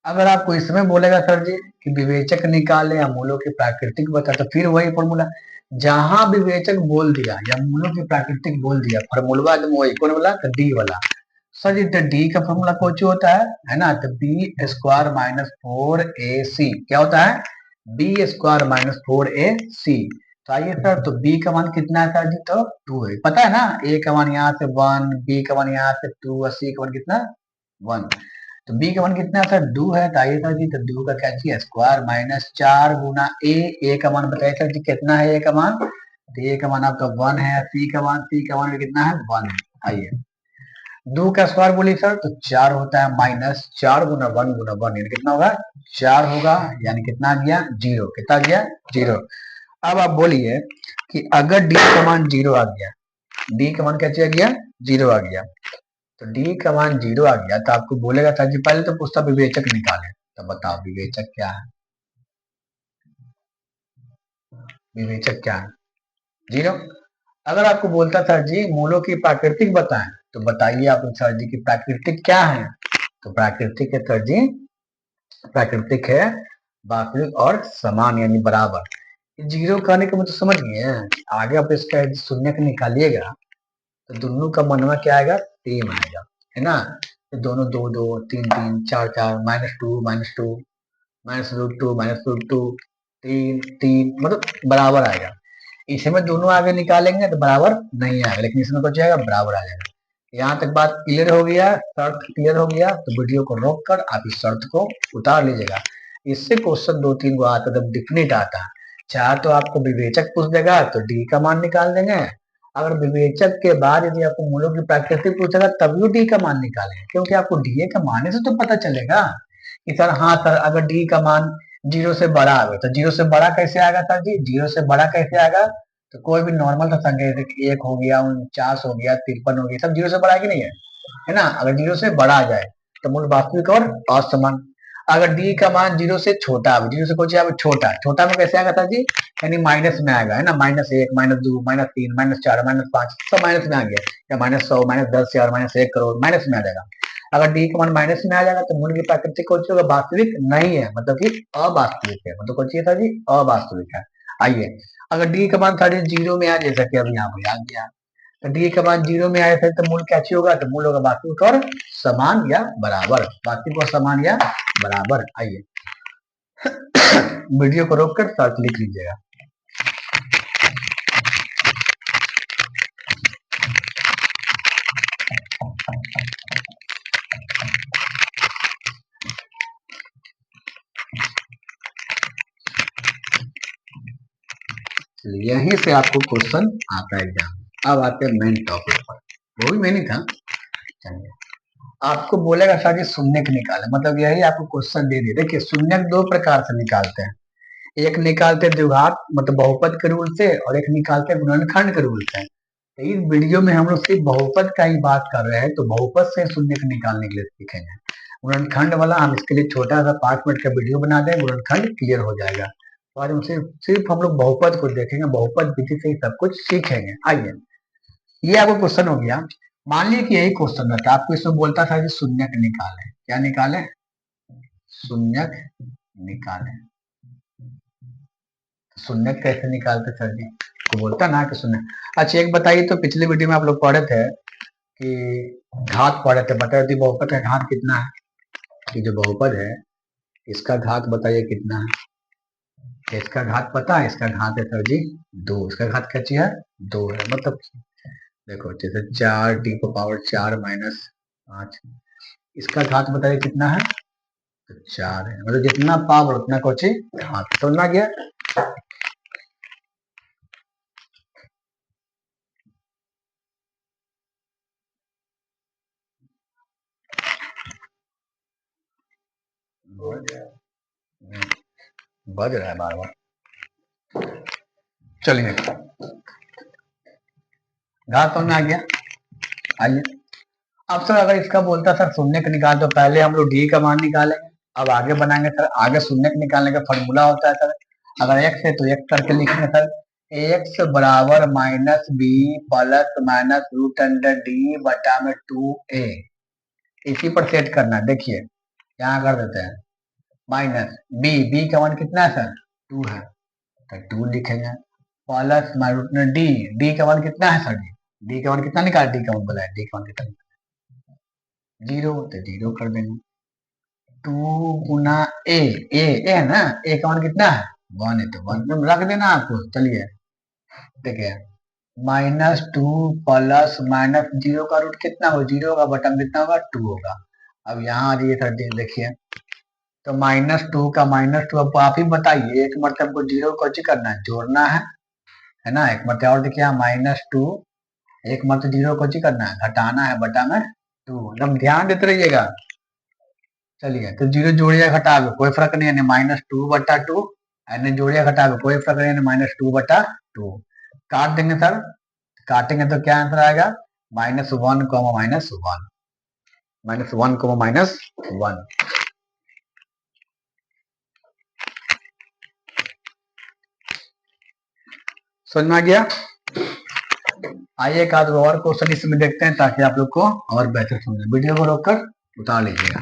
अगर आपको इसमें बोलेगा सर जी कि विवेचक निकाले या मूलों की प्राकृतिक बता, तो फिर वही फॉर्मूला, जहां विवेचक बोल दिया या मूलों की प्राकृतिक बोल दिया, फॉर्मूला एकदम वही, कौन वाला, तो डी वाला। सर जी तो डी का फॉर्मूला कुछ होता है ना, तो बी स्क्वायर माइनस 4ac क्या होता है, बी स्क्वायर माइनस 4ac। तो आइए सर, तो बी का मान कितना है सर जी, तो 2 है, पता है ना, ए का मान यहाँ से 1, बी का मान यहाँ से 2 और सी का मान कितना 1। तो बी का मान कितना सर 2 है, तो आइए सर जी तो 2 का क्या चाहिए स्क्वायर माइनस 4 गुना ए का मान बताइए सर जी कितना है ए का मान, तो ए का मान आपका 1 है, सी का मान कितना है 1 है। आइए 2 का स्क्वायर बोलिए सर तो 4 होता है, माइनस 4 गुना 1 यानी कितना होगा 4 होगा, यानी कितना आ गया 0, कितना आ गया 0। अब आप बोलिए कि अगर डी का मान 0 आ गया, डी का मान क्या आ गया 0 आ गया, तो डी का मान 0 आ गया तो आपको बोलेगा था जी, पहले तो पूछता विवेचक निकाले, तो बताओ विवेचक क्या है, विवेचक क्या है 0। अगर आपको बोलता था जी मूलों की प्राकृतिक बताएं, तो बताइए आप सर जी की प्राकृतिक क्या है, तो प्राकृतिक है सर जी, प्राकृतिक है वास्तविक और समान यानी बराबर। 0 कहने का मतलब समझ गए, आगे आप इसका शून्य निकालिएगा तो दोनों का मनवा क्या आएगा सेम आएगा, है ना, तो दोनों 2 2 3 3 4 4 -2 -2 -√2 -√2 3 3 मतलब बराबर आएगा। इसमें दोनों आगे निकालेंगे तो बराबर नहीं आएगा, लेकिन इसमें कुछ आएगा बराबर आ जाएगा। यहाँ तक बात क्लियर हो गया, शर्त क्लियर हो गया, तो वीडियो को रोक कर आप इस शर्त को उतार लीजिएगा। इससे क्वेश्चन 2 3 गो आता है, डिफिनिट आता है। चाहे तो आपको विवेचक पूछ देगा तो डी का मान निकाल देंगे, अगर विवेचक के बाद यदि आपको मूलों की प्राकृतिक पूछेगा तभी डी का मान निकालेंगे, क्योंकि आपको डी का मानने से तो पता चलेगा कि सर हाँ सर अगर डी का मान 0 से बड़ा आएगा, तो 0 से बड़ा कैसे आएगा सर जी, 0 से बड़ा कैसे आएगा, तो कोई भी नॉर्मल सा संख्या जैसे 1 हो गया 49 हो गया 53 हो गया, सब 0 से बड़ा है कि नहीं है ना। अगर 0 से बड़ा आ जाए तो मूल वास्तविक और असमान। अगर डी का मान 0 से छोटा, 0 से कुछ छोटा, छोटा में कैसे आएगा सर जी, यानी माइनस में आएगा, है ना, -1 -2 -3 -4 -5 सब माइनस में आ गया, या -100 -10 या -1 करोड़ माइनस में आ जाएगा। अगर डी का मान माइनस में आ जाएगा तो मूल की प्राकृतिक कौन सी होगा, वास्तविक नहीं है, मतलब कि अवास्तविक है, मतलब कौन सी है सर जी, अवास्तविक है। आइए अगर डी का मान साढ़े 0 में आ, जैसा कि अभी यहाँ पे आ गया, तो डी का मान 0 में आया था तो मूल क्या चाहिए होगा, तो मूल होगा वास्तविक और समान या बराबर, वास्तविक और समान या बराबर। आइए वीडियो को रोक कर शर्त लिख लीजिएगा। यहीं से आपको क्वेश्चन आता है एग्जाम। अब आते हैं मेन टॉपिक पर, वो भी मेन ही था। चलिए आपको बोलेगा सर जी शून्यक निकाले, मतलब यही आपको क्वेश्चन दे दिए। देखिए शून्यक दो प्रकार से निकालते हैं, एक निकालते हैं द्विघात मतलब बहुपद के रूल से, और एक निकालते हैं गुणनखंड के रूल से। तो इस वीडियो में हम लोग सिर्फ बहुपद का ही बात कर रहे हैं, तो बहुपद से शून्यक निकालने के लिए सीखेंगे। गुणनखंड वाला हम इसके लिए छोटा सा 5 मिनट का वीडियो बना दें, गुणनखंड क्लियर हो जाएगा। तो आज हम सिर्फ हम लोग बहुपद को देखेंगे, बहुपद विधि से ही सब कुछ सीखेंगे। आइए ये आपको क्वेश्चन हो गया। मान लीजिए कि यही क्वेश्चन रहता, आपको इसमें बोलता था कि शून्यक निकाले, क्या निकाले, शून्यक निकाले। शून्य कैसे निकालते सर जी, को बोलता ना कि शून्य। अच्छा एक बताइए, तो पिछले वीडियो में आप लोग पढ़े थे कि घात पढ़े थे, बताइए थी बहुपद का घात कितना है, कि जो बहुपद है इसका घात बताइए कितना है। इसका घात पता है, इसका घात है सर जी 2, इसका घात क्या है 2 है, मतलब देखो जैसे 4t⁴ 4 - 5, इसका घात बताइए कितना है, तो 4 है, मतलब जितना पावर उतना कोची घात। समझ गया। बज रहा है बार बार। चलिए घात समझ में आ गया। आइए अब सर अगर इसका बोलता सर शून्य का निकाल, तो पहले हम लोग डी का मान निकालेंगे। अब आगे बनाएंगे सर, आगे शून्य का निकालने का फॉर्मूला होता है सर, अगर एक्स है तो एक्स करके लिखेंगे सर, एक्स बराबर minus B plus minus root under D बटा में 2a, इसी पर सेट करना है। देखिए यहाँ कर देते हैं माइनस बी का मान कितना है सर, 2 है, तो 2 लिखेंगे, प्लस रूट में डी का मान कितना है सर, डी का मान कितना निकाल, डी का मान बोला है, डी का मान कितना, 0, तो 0 कर देंगे, 2 गुना ए है ना, ए का मान कितना है 1 है, तो 1 रख देना आपको। चलिए देखिए -2 प्लस माइनस 0 का रूट कितना हो, 0 का बटन कितना होगा, 2 होगा। अब यहाँ आ जाइए सर, देखिए तो -2 का -2, अब आप ही बताइए, एक मतलब हमको 0 को करना है, जोड़ना है ना, एक मतलब और देखिए -2, एक मतलब 0 को करना है, घटाना है बटा में 2, एकदम ध्यान देते रहिएगा। चलिए तो 0 जोड़िया घटावे कोई फर्क नहीं है, -2/2, यानी जोड़िया घटावे कोई फर्क नहीं है, -2/2 काट देंगे सर, काटेंगे तो क्या आंसर आएगा, -1, -1, -1, -1। समझ में आ गया। आइए एक आध और क्वेश्चन इसमें देखते हैं, ताकि आप लोग को और बेहतर समझे। वीडियो को रोककर उतार लीजिएगा,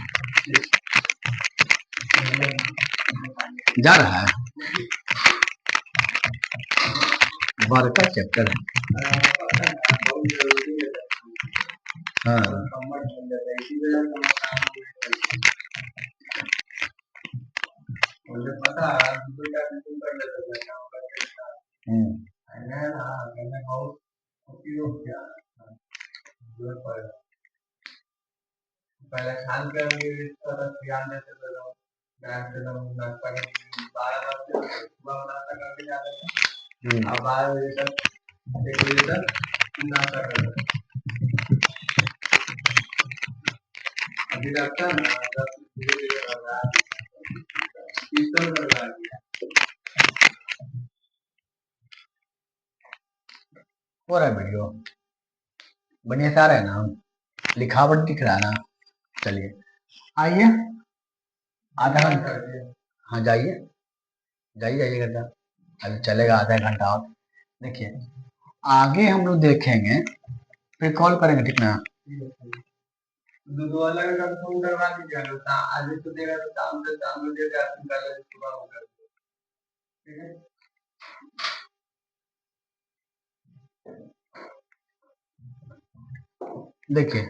जा रहा है वर्क का चैप्टर है। हाँ मुझे पता है, बहुत उपयोग किया, पहले खान के तरफ ध्यान देते थे लोग, नाश्ता 12 बजे सुबह नाश्ता करके जाते थे, अब 12 बजे तक 1 बजे तक नाश्ता करते थे। अभी लगता है ना, धीरे धीरे बढ़ रहा है, कीर्तन कर रहा है, हो रहा है वीडियो बढ़िया से आ रहा है ना, लिखावट दिख रहा है ना। चलिए आइए आधा घंटा, हाँ जाइए जाइए जाइए घंटा, अभी चलेगा आधा घंटा और। देखिए आगे हम लोग देखेंगे, फिर कॉल करेंगे, ठीक ना। दो अलग अलग फोन करवा दीजिएगा, आज तो देगा तो शाम से शाम में देगा, कल सुबह होगा, ठीक है। देखिए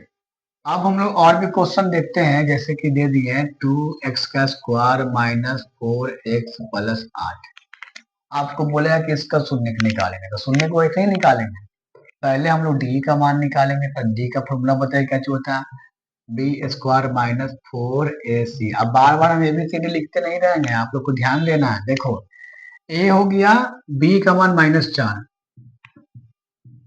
अब हम लोग और भी क्वेश्चन देखते हैं, जैसे कि दे दिए 2x² -4x+8, आपको बोलेगा कि इसका शून्य निकालेंगे, तो शून्य को ऐसे ही निकालेंगे। पहले हम लोग डी का मान निकालेंगे, तो डी का फॉर्मूला बताइए क्या होता है, b² -4ac। अब बार बार हम ABCD लिखते नहीं रहेंगे, आप लोग को ध्यान देना है। देखो a हो गया, b का मान -4,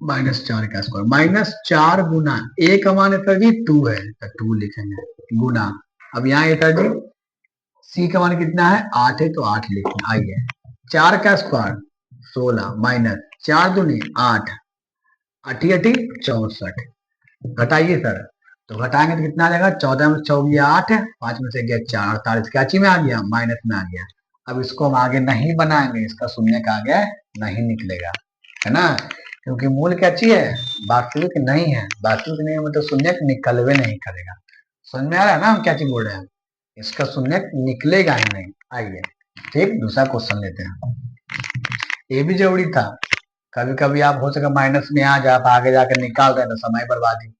-4 का स्क्वायर, -4 गुना a का मान है सर जी 2 है, तो 2 लिखेंगे, गुना, अब यहाँ है सर जी c का मान कितना है 8 है, तो 8 लिखेंगे। आइए 4 का स्क्वायर 16 माइनस 4 दूनी 8, 8 8 64, घटाइए सर, तो घटाएंगे तो कितना आ जाएगा, 14 में 24 8, 5 में से गया 4, 48 कैची में आ गया, माइनस में आ गया। अब इसको हम आगे नहीं बनाएंगे, इसका शून्य का आगे नहीं निकलेगा, है ना, क्योंकि मूल क्या चीज है, वास्तविक नहीं है, वास्तविक नहीं है मतलब शून्य निकलवे नहीं करेगा। समझ में आ रहा है ना हम क्या चीज बोल रहे हैं, इसका शून्य निकलेगा ही नहीं। आइए ठीक दूसरा क्वेश्चन लेते हैं, ये भी जरूरी था, कभी कभी आप हो सके माइनस में आ जाए, आप आगे जाकर निकाल रहे हैं तो समय बर्बादी,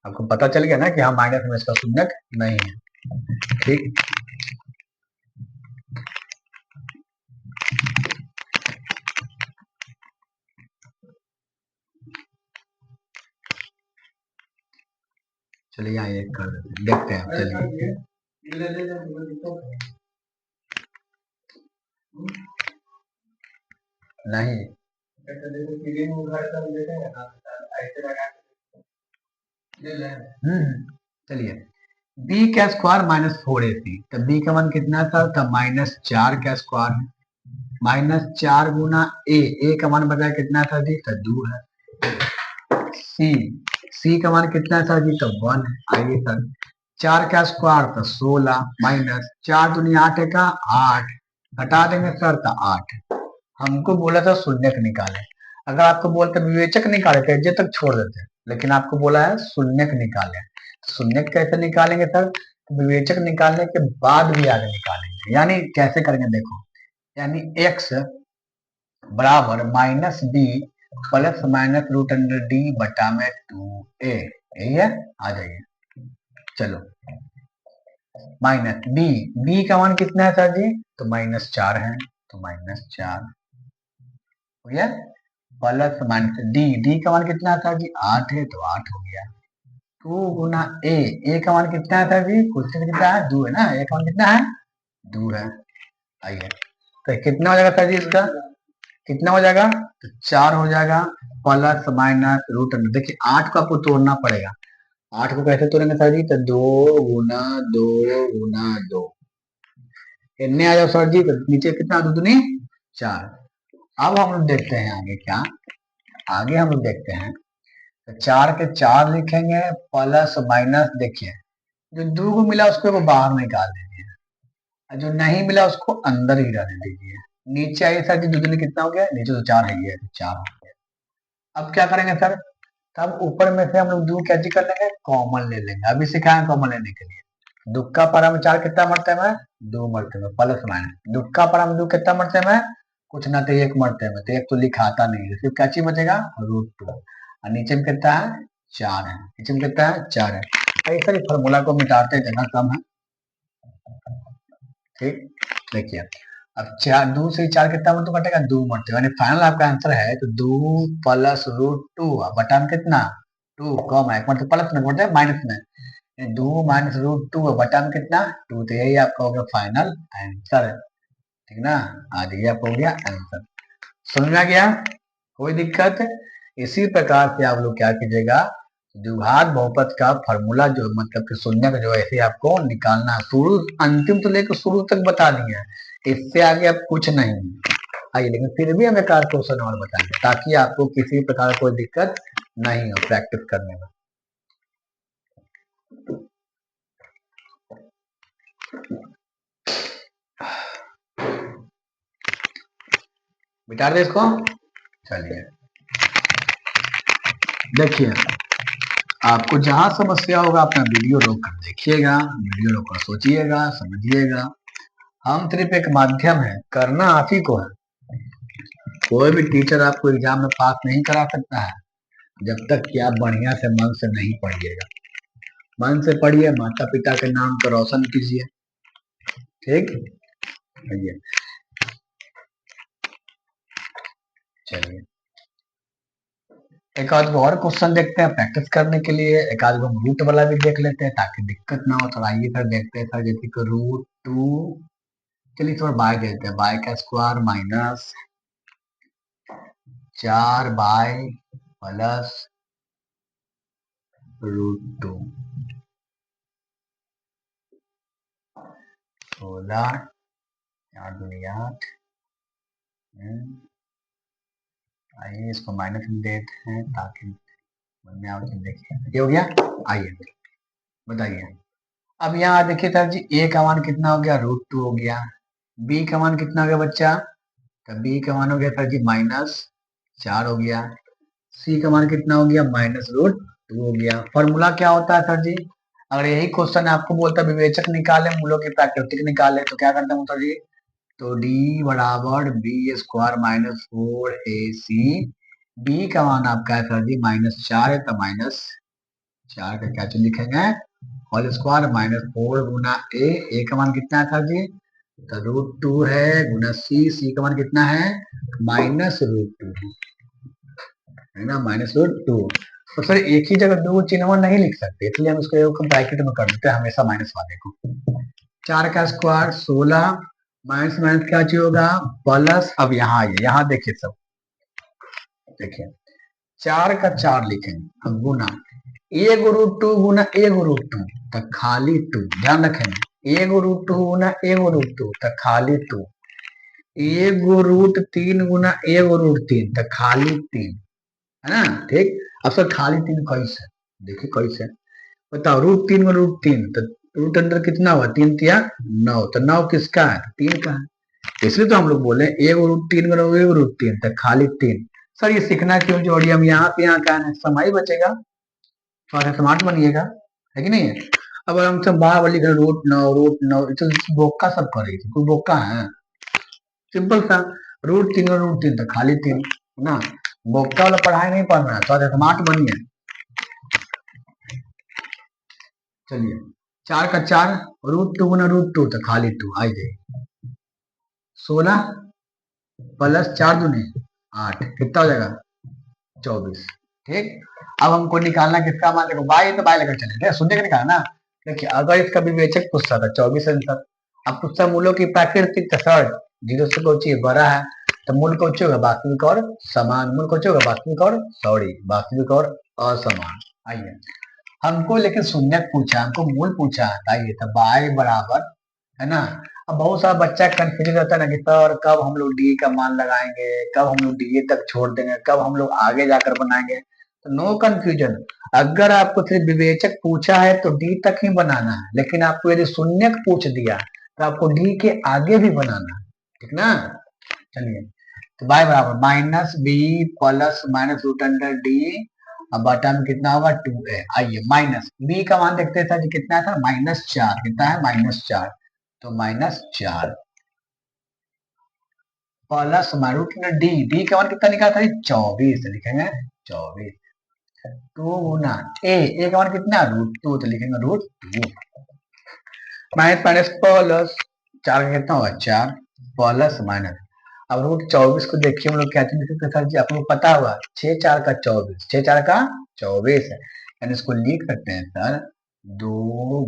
आपको पता चल गया ना कि हाँ माइनस में इसका शून्य नहीं है, ठीक। चलिए यहाँ एक कर देते हैं, देखते हैं। चलिए नहीं चलिए बी का स्क्वायर -4ac, तब बी का मान कितना था? तब -4 का स्क्वायर है, -4 गुना ए का मान बताया कितना था जी? तो 2 है। सी सी का मान कितना था जी? तो 1 है। आइए सर 4 का स्क्वायर तो 16 माइनस 4 दूनी 8 का 8 घटा देंगे सर तो 8। हमको बोला था शून्यक निकाले, अगर आपको बोलते विवेचक निकाले तो एजे तक छोड़ देते, लेकिन आपको बोला है शून्यक निकाले। शून्यक कैसे निकालेंगे सर? विवेचक निकालने के बाद भी आगे निकालेंगे। यानी कैसे करेंगे देखो, यानी x बराबर -b प्लस √d बटा में 2a, यही है। आ जाइए चलो माइनस बी का मान कितना है सर जी? तो -4 है, तो -4 हो गया, प्लस डी का मान कितना था जी? 8 है, तो 8 हो गया। 2 गुना ए का मान कितना था जी? क्वेश्चन कितना है? 2 है ना, ए का मान कितना है? 2 है। आइए तो कितना हो जाएगा सर जी? इसका कितना हो जाएगा? तो 4 हो जाएगा, प्लस √, देखिए 8 को आपको तोड़ना पड़ेगा। 8 को कैसे तोड़ेंगे सर जी? तो 2 गुना 2 गुना 2, इतने आ जाओ सर जी। तो नीचे कितना? 2 दूनी 4। अब हम लोग देखते हैं आगे क्या, आगे हम लोग देखते हैं तो 4 के 4 लिखेंगे, प्लस माइनस, देखिए जो 2 को मिला उसको वो बाहर निकाल दीजिए, और जो नहीं मिला उसको अंदर ही रहने दीजिए। नीचे आइए सर जी, 2 दूनी कितना हो गया? नीचे तो 4 है ही है, 4 हो गया। अब क्या करेंगे सर? तब ऊपर में से हम लोग 2 कैसे कर लेंगे? कॉमन ले लेंगे, अभी सिखाएं कॉमन लेने के लिए। दुक्का पारा में 4 कितना मरते में? 2 मरते में, प्लस माइनस दुक्का पारा में 2 कितना मरते में? कुछ ना, तो 1 मरते में, तो 1 तो लिखाता नहीं है, सिर्फ क्या चीज बचेगा? √2। और नीचे में कितना है? 4 है, नीचे में कितना है? 4 है। ऐसा ही फॉर्मूला को मिटाते जगह कम है, ठीक। देखिए अब 4, 2 से 4 कितना मतलब कटेगा? 2 मरते, यानी फाइनल आपका आंसर है तो 2 प्लस √2 बटा में कितना? 2 कम है, मतलब प्लस में बोलते हैं माइनस में, 2 माइनस √2 बटा में कितना? 2, तो यही आपका हो गया फाइनल आंसर, ठीक ना। आज ये आपको हो गया आंसर, समझ में आ गया? कोई दिक्कत? इसी प्रकार से आप लोग क्या कीजिएगा, द्विघात बहुपद का फॉर्मूला जो मतलब कि शून्य का जो ऐसे आपको निकालना है, शुरू अंतिम तो लेकर शुरू तक बता दिए हैं, इससे आगे आप कुछ नहीं। आइए लेकिन फिर भी हम एक आध क्वेश्चन और बताएंगे ताकि आपको किसी प्रकार कोई दिक्कत नहीं हो प्रैक्टिस करने में। मिटा दे इसको। चलिए देखिए, आपको जहां समस्या होगा अपना वीडियो रोक कर देखिएगा, वीडियो रोक कर सोचिएगा, समझिएगा। हम सिर्फ एक माध्यम है, करना आप ही को है। कोई भी टीचर आपको एग्जाम में पास नहीं करा सकता है जब तक कि आप बढ़िया से मन से नहीं पढ़िएगा। मन से पढ़िए, माता पिता के नाम को रोशन कीजिए, ठीक। भैया चलिए एक आध और क्वेश्चन देखते हैं प्रैक्टिस करने के लिए, एक आध हम रूट वाला भी देख लेते हैं ताकि दिक्कत ना हो। तो आइए सर देखते हैं सर, जैसे कि √2, चलिए थोड़ा बाय देते हैं, बाय का स्क्वायर माइनस 4 बाय प्लस √2, 16 4 दूनी 8। आइए इसको माइनस में देते हैं ताकि मन में आओ। देखिए ये हो गया। आइए बताइए, अब यहाँ देखिए सर जी, ए का मान कितना हो गया? √2 हो गया। बी का मान कितना हो गया बच्चा? तो बी का मान हो गया सर जी -4 हो गया। सी का मान कितना हो गया? -√2 हो गया। फॉर्मूला क्या होता है सर जी? अगर यही क्वेश्चन आपको बोलता है विवेचक निकाले, मूलों की प्राकृतिक निकाले, तो क्या करता हूँ सर जी? तो डी बराबर बी स्क्वायर -4ac, बी का मान आपका है सर जी -4 है, तो -4 का क्या चीज लिखेंगे? होल स्क्वायर -4 गुना ए का मान कितना है सर जी? तो √2 है, गुना सी का मान कितना है? -√2 है ना, -√2। तो सर एक ही जगह दो चिन्ह नहीं लिख सकते, इसलिए हम इसको ब्रैकेट में कर देते हैं हमेशा माइनस वाले को। 4 का स्क्वायर 16, माइनस माइनस क्या चीज होगा प्लस। अब यहाँ आइए, यहाँ देखिए सब, देखिए 4 का 4 लिखेंगे हम गुना, एगो रूट टू गुना एगो रूट टू तो खाली टू, ध्यान रखेंगे एगो रूट टू गुना एगो रूट टू तो खाली टू, एगो रूट 3 गुना एगो रूट 3 तो खाली 3, है ना। ठीक, अब सर खाली 3 कैसे, देखिए कैसे बताओ, रूट 3 में रूट 3 तो रूट अंदर कितना हुआ 3 तिया 9, तो 9 किसका है 3 का है, इसलिए तो हम लोग बोले एगो रूट 3 गुना एगो रूट 3 तो खाली 3। सर ये सीखना क्यों जोड़ी, हम यहाँ पे यहाँ का है समय बचेगा, थोड़ा स्मार्ट बनिएगा, है कि नहीं। अब हम सब बार बार लिख रहे रूट 9 तो बोका सब करेगी, कोई बोका है, सिंपल सा रूट 3 और रूट 3 तो खाली 3 ना, बोका वाला पढ़ाई नहीं पढ़ना है, थोड़ा स्मार्ट बनिए। चलिए 4 का 4 रूट 2 गुना रूट 2 तो खाली 2 आ जाए, 16 प्लस 4 दूनी 8 कितना हो जाएगा 24। ठीक, अब हमको निकालना किसका मान, देखो बाई तो बाई लेकर चले शून्य का निकालना। देखिए अगर इसका विवेचक पूछता था 24 आंसर, अब पूछता मूलों की प्राकृतिक कसर, जीरो से कोची बड़ा है तो मूल कोची होगा वास्तविक और समान, मूल कोची होगा वास्तविक और सॉरी वास्तविक और असमान। आइए हमको लेकिन शून्य पूछा, हमको मूल पूछा, आइए तो बाई बराबर, है ना। अब बहुत सारा बच्चा कंफ्यूजन रहता है ना कि सर कब हम लोग डी का मान लगाएंगे, कब हम लोग डी तक छोड़ देंगे, कब हम लोग आगे जाकर बनाएंगे, तो नो कंफ्यूजन। अगर आपको सिर्फ विवेचक पूछा है तो डी तक ही बनाना है, लेकिन आपको यदि शून्यक पूछ दिया तो आपको डी के आगे भी बनाना है, ठीक ना। चलिए तो बाय बराबर minus B plus minus root under D, अब बटा में कितना होगा 2a। आइए माइनस बी का मान देखते हैं सर जी कितना है सर -4, कितना है -4, तो -4 प्लस रूट डी, डी का मान कितना निकाला था 24, लिखेंगे 24, 2 गुना ए का मान कितना √2 तो लिखेंगे √2, माइनस माइनस प्लस 4 का कितना होगा 4 प्लस माइनस, अब √24 को देखिए हम लोग क्या चीज लिखते सर जी, आप लोग पता हुआ 6 4 का 24, 6 4 का 24 है, यानी इसको लिख सकते हैं सर 2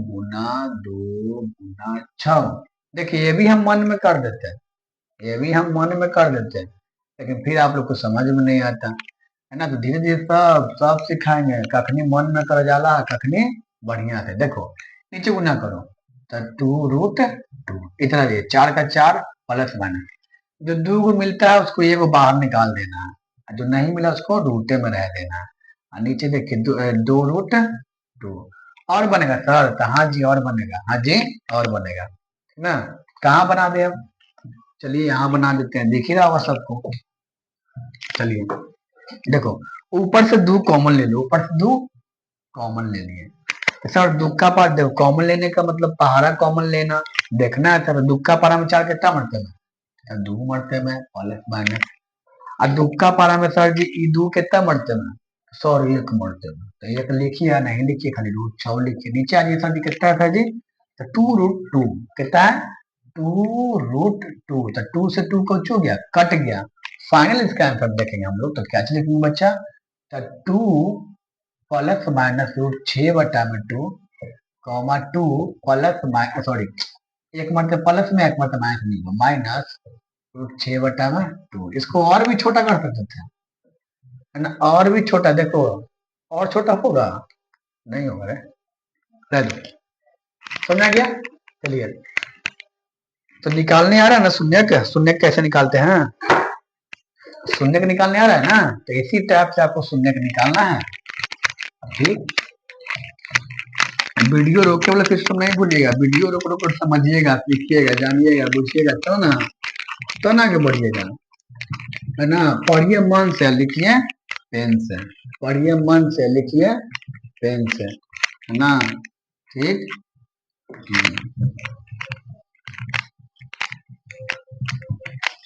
गुना 2 गुना 6। देखिए ये भी हम मन में कर देते हैं, ये भी हम मन में कर देते हैं, लेकिन फिर आप लोग को समझ में नहीं आता, है ना। तो धीरे धीरे सब सब सिखाएंगे, कखनी मन में कर जाला कखनी बढ़िया से। देखो नीचे गुना करो तो 2√2, इतना ये 4 का 4 प्लस माइनस, जो 2 को मिलता है उसको एगो बाहर निकाल देना है, जो नहीं मिला उसको रूटे में रह देना है, और नीचे देखिए 2√2 और बनेगा सर, तो हाँ जी और बनेगा, हाँ जी और बनेगा, ठीक ना। कहाँ बना दे अब, चलिए यहाँ बना देते हैं, दिख ही रहा होगा सबको। चलिए देखो ऊपर से 2 कॉमन ले लो, ऊपर से 2 कॉमन ले लिए, तो सर दुख का पार देखो, कॉमन लेने का मतलब पहाड़ा कॉमन लेना, देखना है सर दुख का पारा में 4 कितना मरते में 2 मरते में प्लस माइनस, और दुख का पारा में सर जी 2 कितना मरते में सॉरी 1 मरते में, तो 1 लिखिए या नहीं लिखिए, खाली √6 लिखिए, नीचे आ जाइए सर जी कितना है सर जी, तो 2√2 कितना है 2√2, तो 2 से 2 को हो गया कट गया, फाइनल इसका आंसर देखेंगे हम लोग, तो क्या चीज लिखेंगे बच्चा, तो 2 plus minus √6/2 comma 2 plus minus sorry एक मतलब प्लस में एक मतलब माइनस नहीं हो, माइनस √6/2, इसको और भी छोटा कर सकते थे, है ना, और भी छोटा, देखो और छोटा होगा नहीं होगा रे, रह दो, समझ आ गया। चलिए तो निकालने आ रहा है ना शून्य, शून्य कैसे निकालते हैं, शून्य निकालने आ रहा है ना, तो इसी टाइप से आपको शून्य निकालना है। ठीक, वीडियो रोके वाला सिस्टम नहीं भूलिएगा, वीडियो रोक रोक समझिएगा, सीखिएगा, जानिएगा, बुझिएगा तो ना आगे बढ़िएगा, है ना। पढ़िए मन से, लिखिए पेन से, पढ़िए मन से, लिखिए पेन से, है ना। ठीक,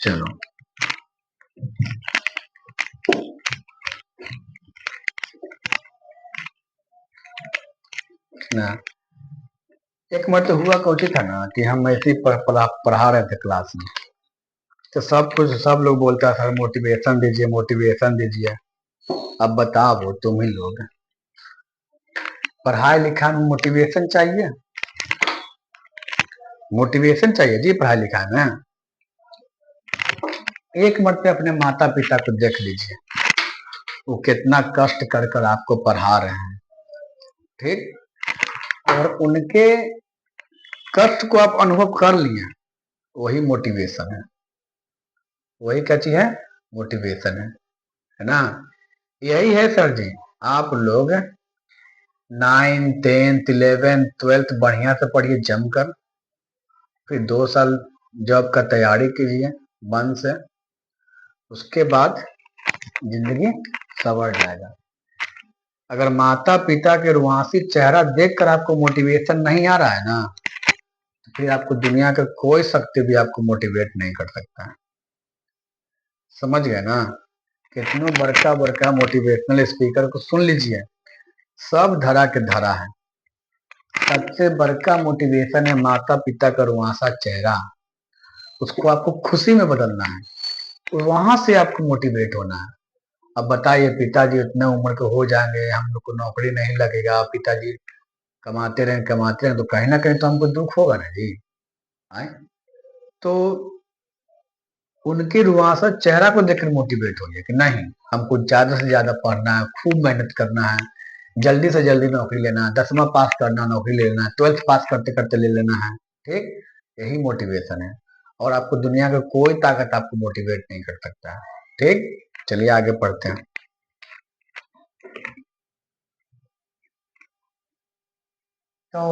चलो ना, एक मतलब हुआ कौची था ना कि हम ऐसे ही पढ़ा रहे थे क्लास में, तो सब कुछ सब लोग बोलता है सर मोटिवेशन दीजिए मोटिवेशन दीजिए, अब बताओ वो तुम ही लोग, पढ़ाई लिखाई में मोटिवेशन चाहिए, मोटिवेशन चाहिए जी पढ़ाई लिखाई में। एक मरते अपने माता पिता को देख लीजिए, वो कितना कष्ट कर कर आपको पढ़ा रहे हैं, ठीक, और उनके कष्ट को आप अनुभव कर लिए, वही मोटिवेशन है, वही क्या चीज है, मोटिवेशन है ना। यही है सर जी, आप लोग 9, 10, 11, 12 बढ़िया से पढ़िए जमकर, फिर 2 साल जॉब का तैयारी कीजिए मन से, उसके बाद जिंदगी संवर जाएगा। अगर माता पिता के रुआंसी चेहरा देखकर आपको मोटिवेशन नहीं आ रहा है ना, तो फिर आपको दुनिया का कोई शक्ति भी आपको मोटिवेट नहीं कर सकता है। समझ गए ना। कितनों बड़का बड़का मोटिवेशनल स्पीकर को सुन लीजिए, सब धरा के धरा है। सबसे बड़का मोटिवेशन है माता पिता का रुआंसा चेहरा, उसको आपको खुशी में बदलना है, वहां से आपको मोटिवेट होना है। अब बताइए पिताजी उतने उम्र के हो जाएंगे, हम लोग को नौकरी नहीं लगेगा, पिताजी कमाते रहे तो कहीं ना कहीं तो हमको दुख होगा ना जी। आए तो उनके रुआंसा चेहरा को देखकर मोटिवेट होइए कि नहीं, हमको ज्यादा से ज्यादा पढ़ना है, खूब मेहनत करना है, जल्दी से जल्दी नौकरी लेना है, 10वां पास करना, नौकरी ले लेना है, 12th पास करते करते ले लेना है, ठीक, यही मोटिवेशन है। और आपको दुनिया का कोई ताकत आपको मोटिवेट नहीं कर सकता है, ठीक। चलिए आगे पढ़ते हैं। तो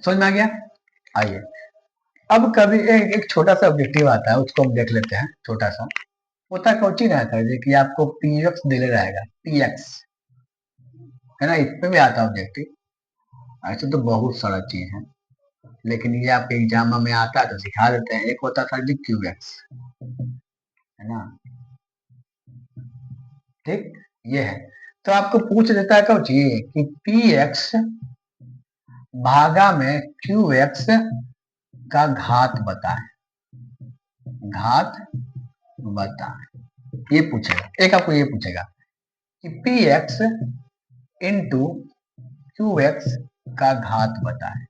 समझ में आ गया। आइए अब कभी एक छोटा सा ऑब्जेक्टिव आता है, उसको हम देख लेते हैं। छोटा सा होता कोचिंग रहता है कि आपको पीएक्स दे रहेगा, पीएक्स है ना, इसमें भी आता है ऑब्जेक्टिव। ऐसे तो बहुत सारा चीज है, लेकिन ये आपके एग्जाम में आता है तो सिखा देते हैं। एक होता था जी क्यूएक्स, है ना, ठीक, ये है। तो आपको पूछ देता है कोची कि पीएक्स भागा में क्यूएक्स का घात बताएं, घात बताएं, ये पूछेगा। एक आपको ये पूछेगा कि P x into Q x का घात बताएं,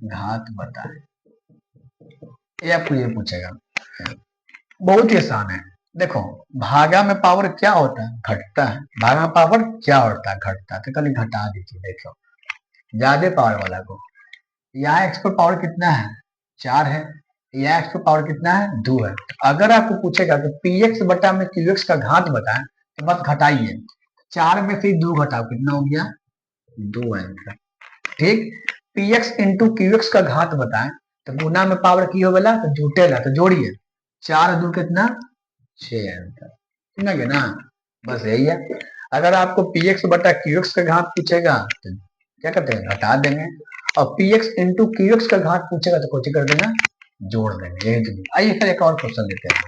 घात बताएं, ये आपको ये पूछेगा। बहुत ही आसान है। देखो भागा में पावर क्या होता है, घटता है। भागा में पावर क्या होता है, घटता है। तो कल घटा दीजिए, देखो ज्यादा पावर वाला को, यहाँ एक्स पर पावर कितना है, 4 है, यहाँ एक्स पर पावर कितना है, 2 है। तो अगर आपको पूछेगा कि पी एक्स बटा में क्यू एक्स का घात बताएं, तो बस घटाइए, 4 में से 2 घटाओ, कितना हो गया, 2 आंसर, ठीक। P x into Q x का घात बताएं, तो गुना में पावर की होगा तो जुटेगा, तो जोड़िए, 4 2 कितना, 6 आंसर, समझ गए ना। बस यही है। अगर आपको पी एक्स बटा क्यू एक्स का घात पूछेगा तो क्या करते हैं, घटा देंगे। और P x into Q x का घात पूछेगा तो कुछ कर देना, जोड़ देंगे, यही तो। आइए फिर एक और क्वेश्चन लेते हैं।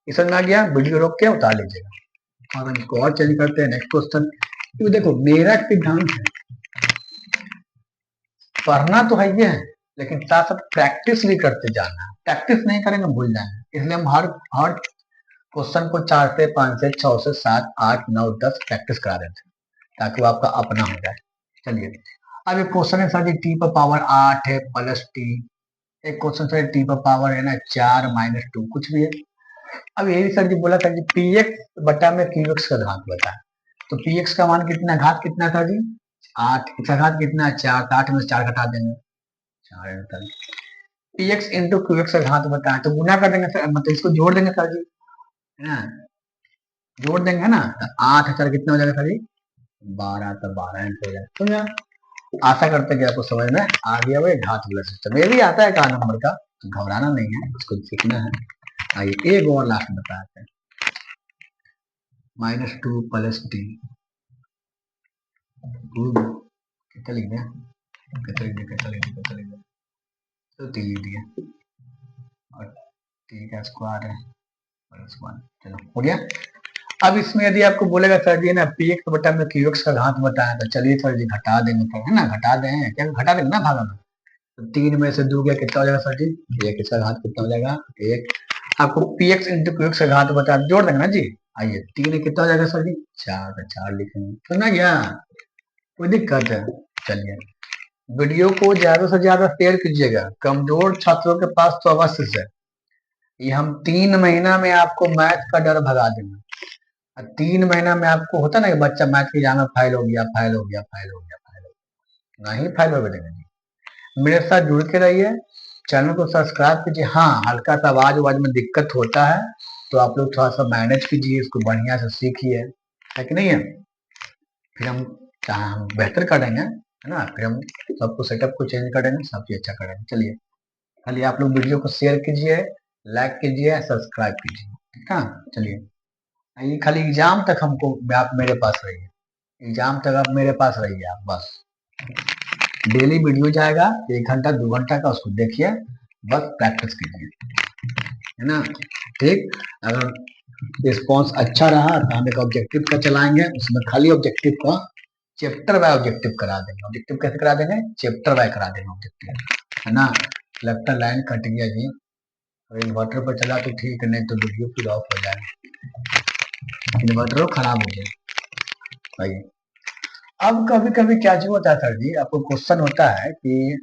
ये समझ में आ गया, वीडियो रोक के उतार लीजिएगा और हम इसको और चेंज करते हैं। नेक्स्ट क्वेश्चन, तो देखो मेरा सिद्धांत है, पढ़ना तो है ये है, लेकिन साथ साथ प्रैक्टिस भी करते जाना है। प्रैक्टिस नहीं करेंगे भूल जाएंगे, इसलिए हम हर क्वेश्चन को 4 से 5 से 6 से 7 8 9 10 प्रैक्टिस करा देते हैं, ताकि वो आपका अपना हो जाए। चलिए अब एक क्वेश्चन है सर जी, टी पर पावर 8 है प्लस टी। एक क्वेश्चन सर टी पर पावर है ना 4 -2 कुछ भी है। अब यही सर जी बोला था कि पी एक्स बटा में क्यू एक्स का घात बताए, तो पी एक्स का मान कितना, घात कितना था जी, 8, इसका घात कितना है, 4, 8 में से 4 घटा देंगे, 4 answer. P x into Q x का घात बताए, तो गुना कर देंगे सर, मतलब इसको जोड़ देंगे सर जी, है ना, जोड़ देंगे ना, तो 8 सर कितना हो जाएगा सर जी, 12, तो 12 आंसर हो जाएगा। तो आशा करते हैं कि आपको समझ में आ गया हुआ घात वाला सिस्टम। ये भी आता है का नंबर का, तो घबराना नहीं है, उसको सीखना है। आइए एक और लास्ट बताते हैं, -2 प्लस टी, कितना लिख दिया, तो 3 लिख दिया, और टी का स्क्वायर है प्लस 1, चलो हो गया। अब इसमें यदि आपको बोलेगा सर जी ना पी एक्स बटा में क्यू एक्स का घात बताया, तो चलिए सर जी घटा देंगे, तो है ना, घटा दें, क्या घटा देंगे ना भागा में, तो 3 में से 2 गया, कितना हो जाएगा सर जी, एक, इसका घात कितना हो जाएगा, 1। आपको P x into Q x का घात बता, जोड़ देंगे ना जी, आइए 3 में कितना हो जाएगा सर जी? 4 का 4 लिखेंगे, सुना गया? कोई दिक्कत है? चलिए, वीडियो को ज्यादा से ज्यादा शेयर कीजिएगा, कमजोर छात्रों के पास तो अवश्य से। ये हम 3 महीना में आपको मैथ का डर भगा देंगे। 3 महीना में आपको होता ना कि बच्चा मैथ के एग्जाम में फाइल हो गया, फाइल हो गया, फाइल हो गया, फाइल हो गया, नहीं फाइल हो देंगे जी। मेरे साथ जुड़ के रहिए, चैनल को सब्सक्राइब कीजिए। हाँ, हल्का सा आवाज में दिक्कत होता है तो आप लोग थोड़ा सा मैनेज कीजिए, इसको बढ़िया से सीखिए, है कि नहीं है? फिर हम चाहे हम बेहतर करेंगे, है ना, फिर हम सबको सेटअप को चेंज करेंगे, सब चीज अच्छा करेंगे। चलिए, खाली आप लोग वीडियो को शेयर कीजिए, लाइक कीजिए, सब्सक्राइब कीजिए, ठीक है? चलिए, ये खाली एग्जाम तक हमको आप मेरे पास रहिए, एग्जाम तक आप मेरे पास रहिए, आप बस। डेली वीडियो जाएगा 1 घंटा 2 घंटा का, उसको देखिए, बस प्रैक्टिस कीजिए, है ना? ठीक, अगर रिस्पॉन्स अच्छा रहा तो हम एक ऑब्जेक्टिव का चलाएंगे, उसमें खाली ऑब्जेक्टिव का चैप्टर बाय ऑब्जेक्टिव करा देंगे। ऑब्जेक्टिव कैसे करा देंगे? चैप्टर बाय करा देंगे ऑब्जेक्टिव, है ना? लगता लाइन कट गया जी, और इन्वर्टर पर चला तो ठीक है, नहीं तो वीडियो फिर ऑफ हो जाएगा, इन्वर्टर खराब हो गया भाई। अब कभी कभी क्या जो होता है सर जी, आपको क्वेश्चन होता है कि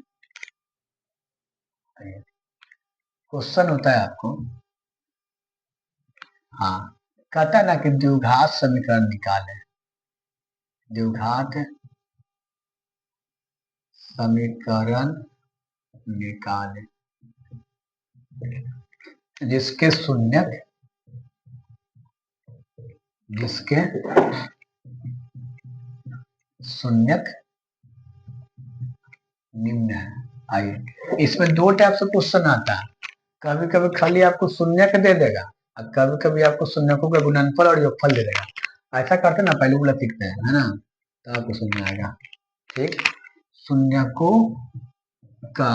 क्वेश्चन होता है आपको, हाँ, कहता है ना कि द्विघात समीकरण निकाले, द्विघात समीकरण निकाले जिसके शून्यक, जिसके शून्यक निम्न है। आइए, इसमें दो टाइप से क्वेश्चन आता है, कभी कभी खाली आपको शून्यक दे देगा और कभी कभी आपको शून्यकों का गुणनफल और योगफल दे देगा। ऐसा करते ना, पहले वाला सीखते हैं, है ना, तो आपको समझ में आएगा। ठीक, शून्यकों का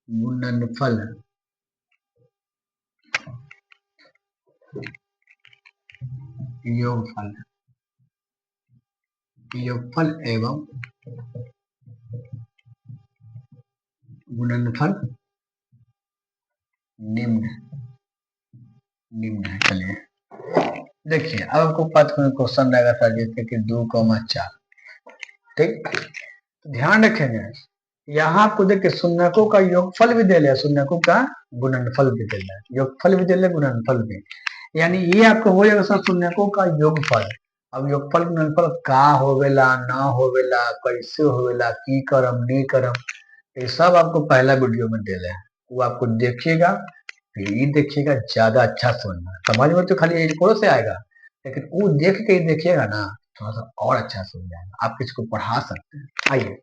गुणनफल, योगफल, योगफल एवं गुणनफल निम्न, निम्न है। चलिए देखिए, अब आपको पथ में क्वेश्चन रहेगा सर जैसे कि 2,4, ठीक, ध्यान रखेंगे यहाँ आपको देखिए शून्यकों का योगफल भी दे लिया, शून्यकों का गुणनफल भी दे लिया, योगफल भी दे लिया, गुणनफल भी, यानी ये आपको हो जाएगा सर शून्यकों का योगफल। अब योगफल गुणनफल का होवेला, ना होवेला, कैसे होवेला, की करम नी करम, ये सब आपको पहला वीडियो में दे रहे हैं, वो आपको देखिएगा, फिर ये देखिएगा, ज्यादा अच्छा समझ में तो खाली एजकोड़ों से आएगा, लेकिन वो देख के ही देखिएगा ना, थोड़ा सा और अच्छा समझ जाएगा, आप किसी को पढ़ा सकते हैं। आइए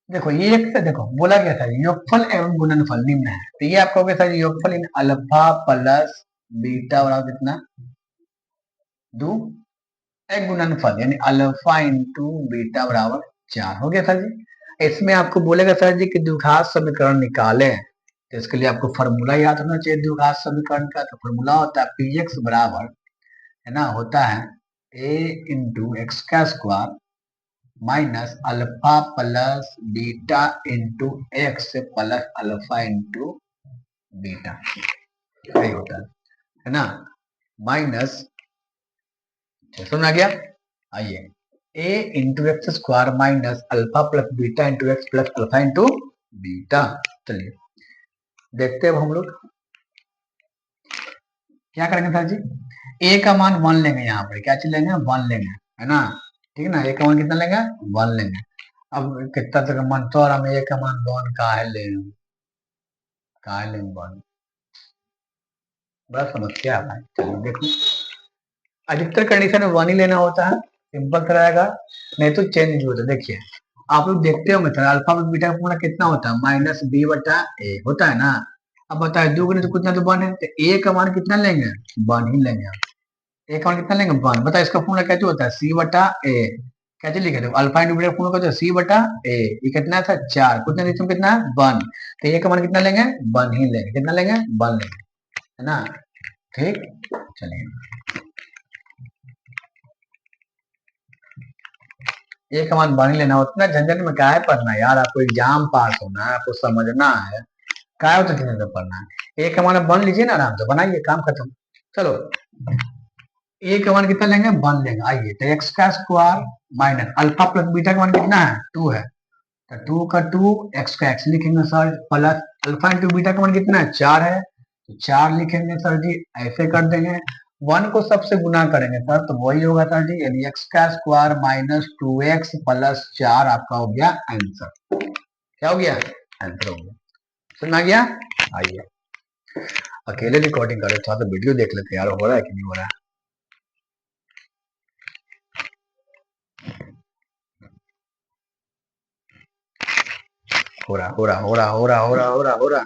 देखो, ये एक से देखो बोला गया था योगफल एवं गुणनफल निम्न है, तो ये आपको हो गया योगफल इन अल्फा प्लस बीटा बराबर कितना? 2, एक गुणनफल यानी अल्फा इंटू बीटा बराबर 4 हो गया सर जी। इसमें आपको बोलेगा सर जी कि द्विघात समीकरण निकालें, तो इसके लिए आपको फॉर्मूला याद होना चाहिए द्विघात समीकरण का। तो फॉर्मूला होता है पीएक्स बराबर, है ना, होता है ए इंटू एक्स का square minus alpha plus beta into x plus alpha into beta, यही होता है ना, माइनस, समझ आ गया? आइए, a into x square minus alpha plus beta into x plus alpha into beta. चलिए देखते हैं अब हम लोग क्या करेंगे सर जी, ए का मान 1 लेंगे, यहाँ पर क्या चीज लेंगे? 1 लेंगे, है ना, ठीक है ना, ए का मान कितना लेंगे? 1 लेंगे। अब कितना तक मान, तो हम ए का मान 1 का है लेंगे, का है लेंगे 1, बड़ा समस्या है भाई। चलिए देखो, अधिकतर कंडीशन में 1 ही लेना होता है, सिंपल सा रहेगा, नहीं तो चेंज भी होता है। देखिए आप लोग देखते होंगे सर, अल्फा प्लस बीटा का फॉर्मूला कितना होता है? माइनस बी बटा ए होता है ना। अब बताए 2 गुने तो कितना, तो 1 है, तो ए का मान कितना लेंगे? 1 ही लेंगे। ए का मान कितना लेंगे? 1। बताए इसका फॉर्मूला कैसे होता है? सी बटा ए, कैसे लिखे थे? अल्फा इंटू बीटा का फॉर्मूला कैसे? सी बटा ए, ये कितना था? 4, कितना है? 1, तो ए का मान कितना लेंगे? 1 ही लेंगे, कितना लेंगे? 1 लेंगे, है ना, ठीक। चलिए एक मान बन लेना, उतना झंझट में काहे पढ़ना है यार, आपको एग्जाम पास होना है, आपको समझना है, काहे तो किसी से पढ़ना है। एक मान बन लीजिए ना, आराम से बनाइए, काम खत्म। चलो ए का मान कितना लेंगे 1 लेंगे। आइए तो एक्स का square minus alpha plus beta का मान कितना है 2 है, तो 2 का 2 एक्स का एक्स लिखेंगे sir, plus alpha into beta का मान कितना है 4 है, तो 4 लिखेंगे सर जी। ऐसे कर देंगे, 1 को सबसे गुना करेंगे सर, तो वही होगा सर जी, यानी एक्स का स्क्वायर माइनस 2x प्लस 4 आपका हो गया आंसर। क्या हो गया आंसर हो गया, समझ आ गया। आइए अकेले रिकॉर्डिंग कर रहे, थोड़ा सा वीडियो देख लेते यार, हो रहा है कि नहीं हो रहा है। हो रहा हो रहा हो रहा हो रहा हो रहा हो रहा हो रहा।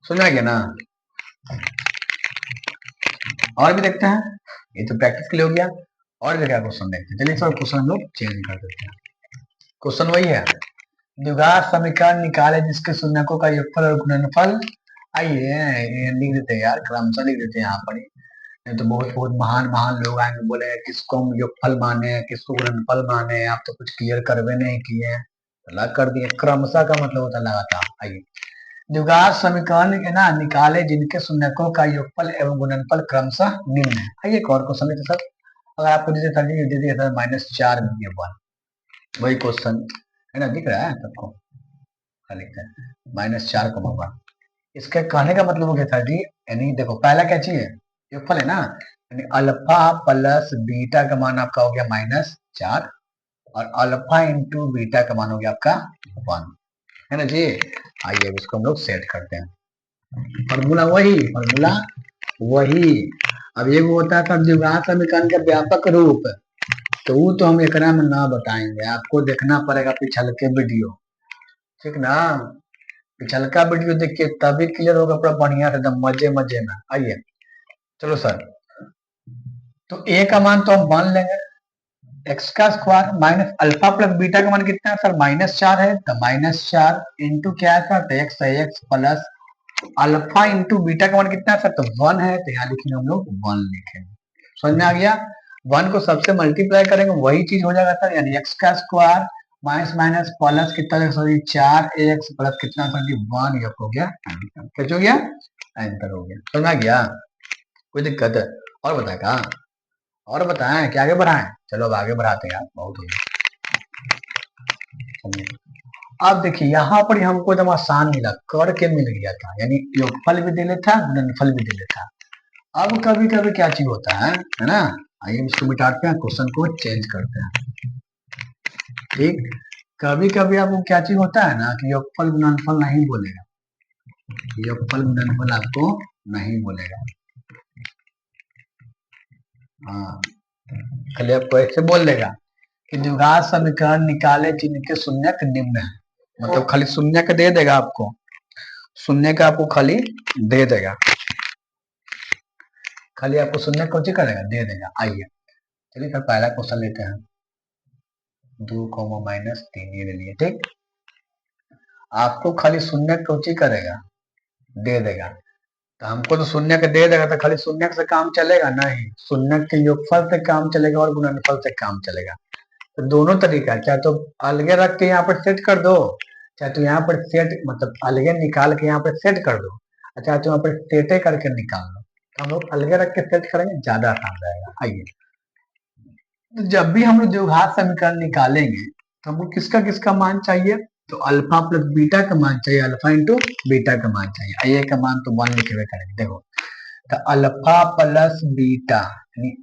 सुना गया ना। और भी देखते हैं, ये तो प्रैक्टिस के लिए हो गया। और क्या क्वेश्चन देखते हैं, चलिए सर क्वेश्चन हम लोग चेंज कर देते हैं। क्वेश्चन वही है, द्विघात समीकरण निकाले जिसके शून्यकों का योगफल और गुणनफल। आइए ये लिख देते हैं यार, क्रमशः लिख देते हैं यहाँ पर। नहीं तो बहुत बहुत महान महान लोग आएंगे बोले किसको हम योगफल माने किसको गुणनफल माने, आप तो कुछ क्लियर करवे नहीं किए, अलग कर दिए। क्रमशः का मतलब होता है लगातार। आइए द्विघात समीकरण के ना निकाले जिनके शून्यकों का योगफल एवं गुणनफल क्रमशः निम्न है। आइए एक और क्वेश्चन लेते सर, अगर आपको जैसे दे दिया था -4 1, वही क्वेश्चन है ना, दिख रहा है सबको, लिखते हैं -4 इसके कहने का मतलब हो गया था जी, यानी देखो पहला क्या चाहिए योगफल है ना, यानी अल्फा प्लस बीटा का मान आपका हो गया -4 और अल्फा इंटू बीटा का मान हो गया आपका 1, है ना जी। आइए अब इसको हम लोग सेट करते हैं, फॉर्मूला वही। अब ये होता था द्विघात समीकरण का व्यापक रूप, तो वो तो हम एकरा में ना बताएंगे, आपको देखना पड़ेगा पिछल के वीडियो, ठीक ना। पिछल का वीडियो देखिए तभी क्लियर होगा पूरा बढ़िया से एकदम मजे मजे में। आइए चलो सर, तो ए का मान तो हम मान लेंगे, एक्स का square minus alpha plus beta का मान कितना है सर -4 है, तो -4 इंटू क्या है सर, तो एक्स है, x plus alpha into beta का मान कितना है सर, तो 1 है, तो यहाँ लिखेंगे हम लोग 1 लिखेंगे। समझ में आ गया, 1 को सबसे मल्टीप्लाई करेंगे वही चीज हो जाएगा सर, यानी एक्स का स्क्वायर माइनस माइनस प्लस कितना सॉरी 4x प्लस कितना सर जी 1, ये हो गया आंसर। हो गया आंसर हो गया, समझ आ गया, कोई दिक्कत है और बताएगा, और बताएं क्या आगे बढ़ाएं, चलो अब आगे बढ़ाते हैं यार, बहुत हो गया। अब देखिए यहाँ पर हमको एकदम आसान मिला, करके मिल गया था, यानी योगफल भी दे लेता गुणनफल भी दे लेता। अब कभी कभी क्या चीज होता है ना, आइए इसको मिटाते हैं, क्वेश्चन को चेंज करते हैं। ठीक, कभी कभी आपको क्या चीज होता है ना कि योगफल गुणनफल नहीं बोलेगा, योगफल गुणनफल आपको नहीं बोलेगा। हाँ खाली आपको ऐसे बोल देगा कि द्विघात समीकरण निकाले जिनके शून्यक निम्न है, मतलब खाली शून्यक दे देगा आपको, शून्य का आपको खाली दे देगा, खाली आपको शून्य कौन करेगा दे देगा। आइए चलिए सर पहला क्वेश्चन लेते हैं, 2, -3 ये ले लिए, ठीक। आपको खाली शून्य कौन करेगा दे देगा, तो हमको तो शून्य के दे देगा, तो खाली शून्य से काम चलेगा नहीं, शून्य के योगफल से काम चलेगा और गुणनफल से काम चलेगा। तो दोनों तरीका है, चाहे तो अलगे रख के यहाँ पर सेट कर दो, चाहे तो यहाँ पर सेट मतलब अलगे निकाल के यहाँ पर सेट कर दो, चाहे तो यहाँ पर सेटे करके निकाल दो, तो हम लोग अलगे रख के सेट करेंगे ज्यादा आसान रहेगा। आइए तो जब भी हम लोग द्विघात समीकरण निकालेंगे तो हमको किसका किसका मान चाहिए, तो अल्फा प्लस बीटा का मान चाहिए, अल्फा इंटू बीटा का मान चाहिए। आइए का मान तो 1 लिखे हुए करेंगे, देखो तो अल्फा प्लस बीटा,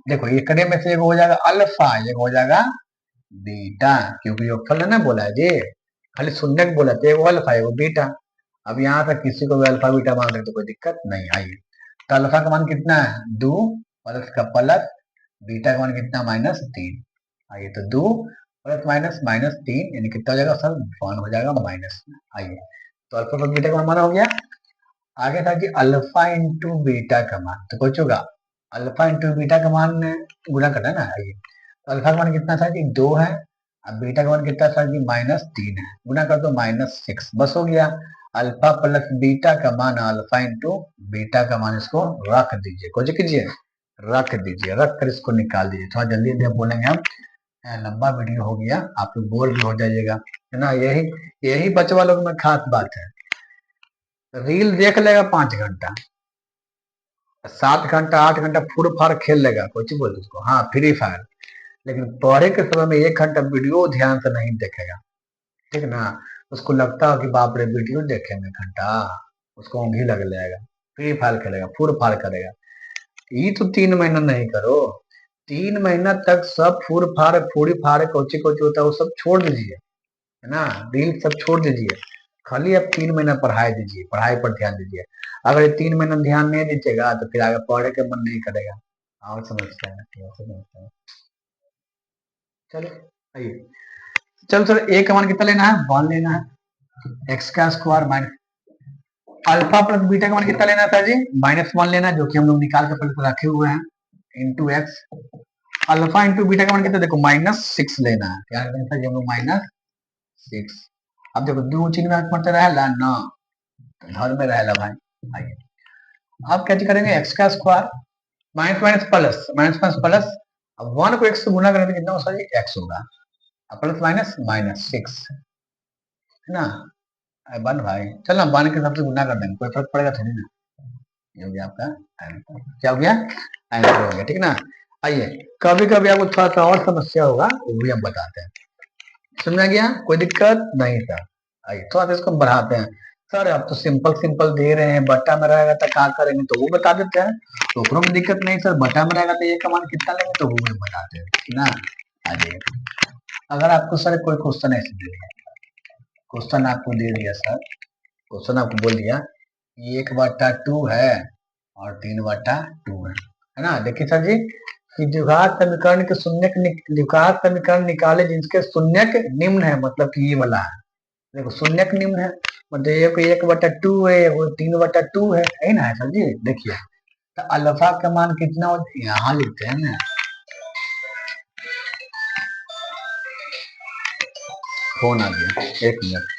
देखो ये करे में से एक हो जाएगा अल्फा, एक हो जाएगा बीटा, क्योंकि योगफल है ना बोला है जी, खाली शून्य बोला तो एगो अल्फा एगो बीटा। अब यहाँ तक किसी को भी अल्फा बीटा मान सकते तो कोई दिक्कत नहीं। आइए तो अल्फा का मान कितना है 2 प्लस का प्लस बीटा का मान कितना -3। आइए तो 2 प्लस माइनस -3 यानी कितना हो जाएगा सर 1 हो जाएगा माइनस में। आइए तो अल्फा प्लस बीटा का मान माना हो गया। आगे था कि अल्फा इंटू बीटा का मान, तो कुछ होगा अल्फा इंटू बीटा का मान गुना करना है ना। आइए तो अल्फा का मान कितना था कि 2 है, अब बीटा का मान कितना था कि -3 है, गुना कर दो -6, बस हो गया। अल्फा प्लस बीटा का मान अल्फा इंटू बीटा का मान, इसको रख दीजिए, कुछ कीजिए रख दीजिए, रख कर इसको निकाल दीजिए। थोड़ा जल्दी जल्दी आप बोलेंगे हम, लंबा वीडियो हो गया, आप लोग बोर भी हो जाइएगा, है ना। यही यही बचवा लोग में खास बात है। रील देख लेगा 5 घंटा, 7 घंटा 8 घंटा फुर फार खेल लेगा, कुछ बोल उसको, हाँ फ्री फायर। लेकिन पढ़े के समय में 1 घंटा वीडियो ध्यान से नहीं देखेगा, ठीक ना। उसको लगता है कि बाप रे वीडियो देखेंगे घंटा, उसको ऊँघी लग जाएगा, फ्री फायर खेलेगा, फुर फार करेगा। ये तो 3 महीना नहीं करो, 3 महीना तक सब फूर फाड़ फूड़ी फाड़ कोची कोची होता है वो सब छोड़ दीजिए, है ना। रील सब छोड़ दीजिए, खाली आप 3 महीना पढ़ाई दीजिए, पढ़ाई पर ध्यान दीजिए। अगर ये 3 महीना ध्यान नहीं दीजिएगा तो फिर आगे पढ़े के मन नहीं करेगा। और समझते हैं, समझते हैं। चलो आइए, चलो सर ए का मान कितना लेना है, 1 लेना है। एक्स का square minus alpha plus beta का मान कितना लेना है सर जी, -1 लेना है, जो कि हम लोग निकाल के पहले रखे हुए हैं, into x. Alpha into beta का मान कितना, देखो -6 लेना है, क्या करना था हम लोग -6। अब देखो दो चिन्ह में पड़ते रहेला ना, तो घर में रहेला भाई। आइए अब क्या करेंगे, एक्स का square minus minus plus, minus minus plus. अब 1 को x से गुना करें तो कितना होगा सर, एक्स होगा, प्लस माइनस -6, है ना। 1 भाई, चल ना 1 के सबसे गुना कर देंगे, कोई फर्क पड़ेगा थोड़ी ना। ये हो गया आपका आंसर, क्या हो गया, आंसर हो गया, ठीक ना। आइए, कभी कभी आपको थोड़ा सा और समस्या होगा, वो भी हम बताते हैं। समझ में गया, कोई दिक्कत नहीं सर। आइए थोड़ा सा इसको हम बढ़ाते हैं। सर अब तो सिंपल सिंपल दे रहे हैं, बट्टा में रहेगा तो क्या करेंगे, तो वो बता देते हैं। तो ओकरों में दिक्कत नहीं सर, बट्टा में रहेगा तो ये कमान कितना लेंगे, तो वो भी बताते हैं, ठीक ना। आ जाइए, अगर आपको सर कोई क्वेश्चन ऐसे दे दिया, क्वेश्चन आपको दे दिया सर, क्वेश्चन आपको बोल दिया 1/2 है और 3/2 है ना। देखिए सर जी, कि द्विघात समीकरण के शून्यक द्विघात समीकरण निकाले जिनके शून्यक निम्न है, मतलब कि ये वाला है। देखो शून्यक निम्न है, मतलब ये 1/2 है, वो 3/2 है ना, है सर जी। देखिए तो अल्फा का मान कितना होता है, यहाँ लिखते हैं ना, फोन आ गया, 1 मिनट।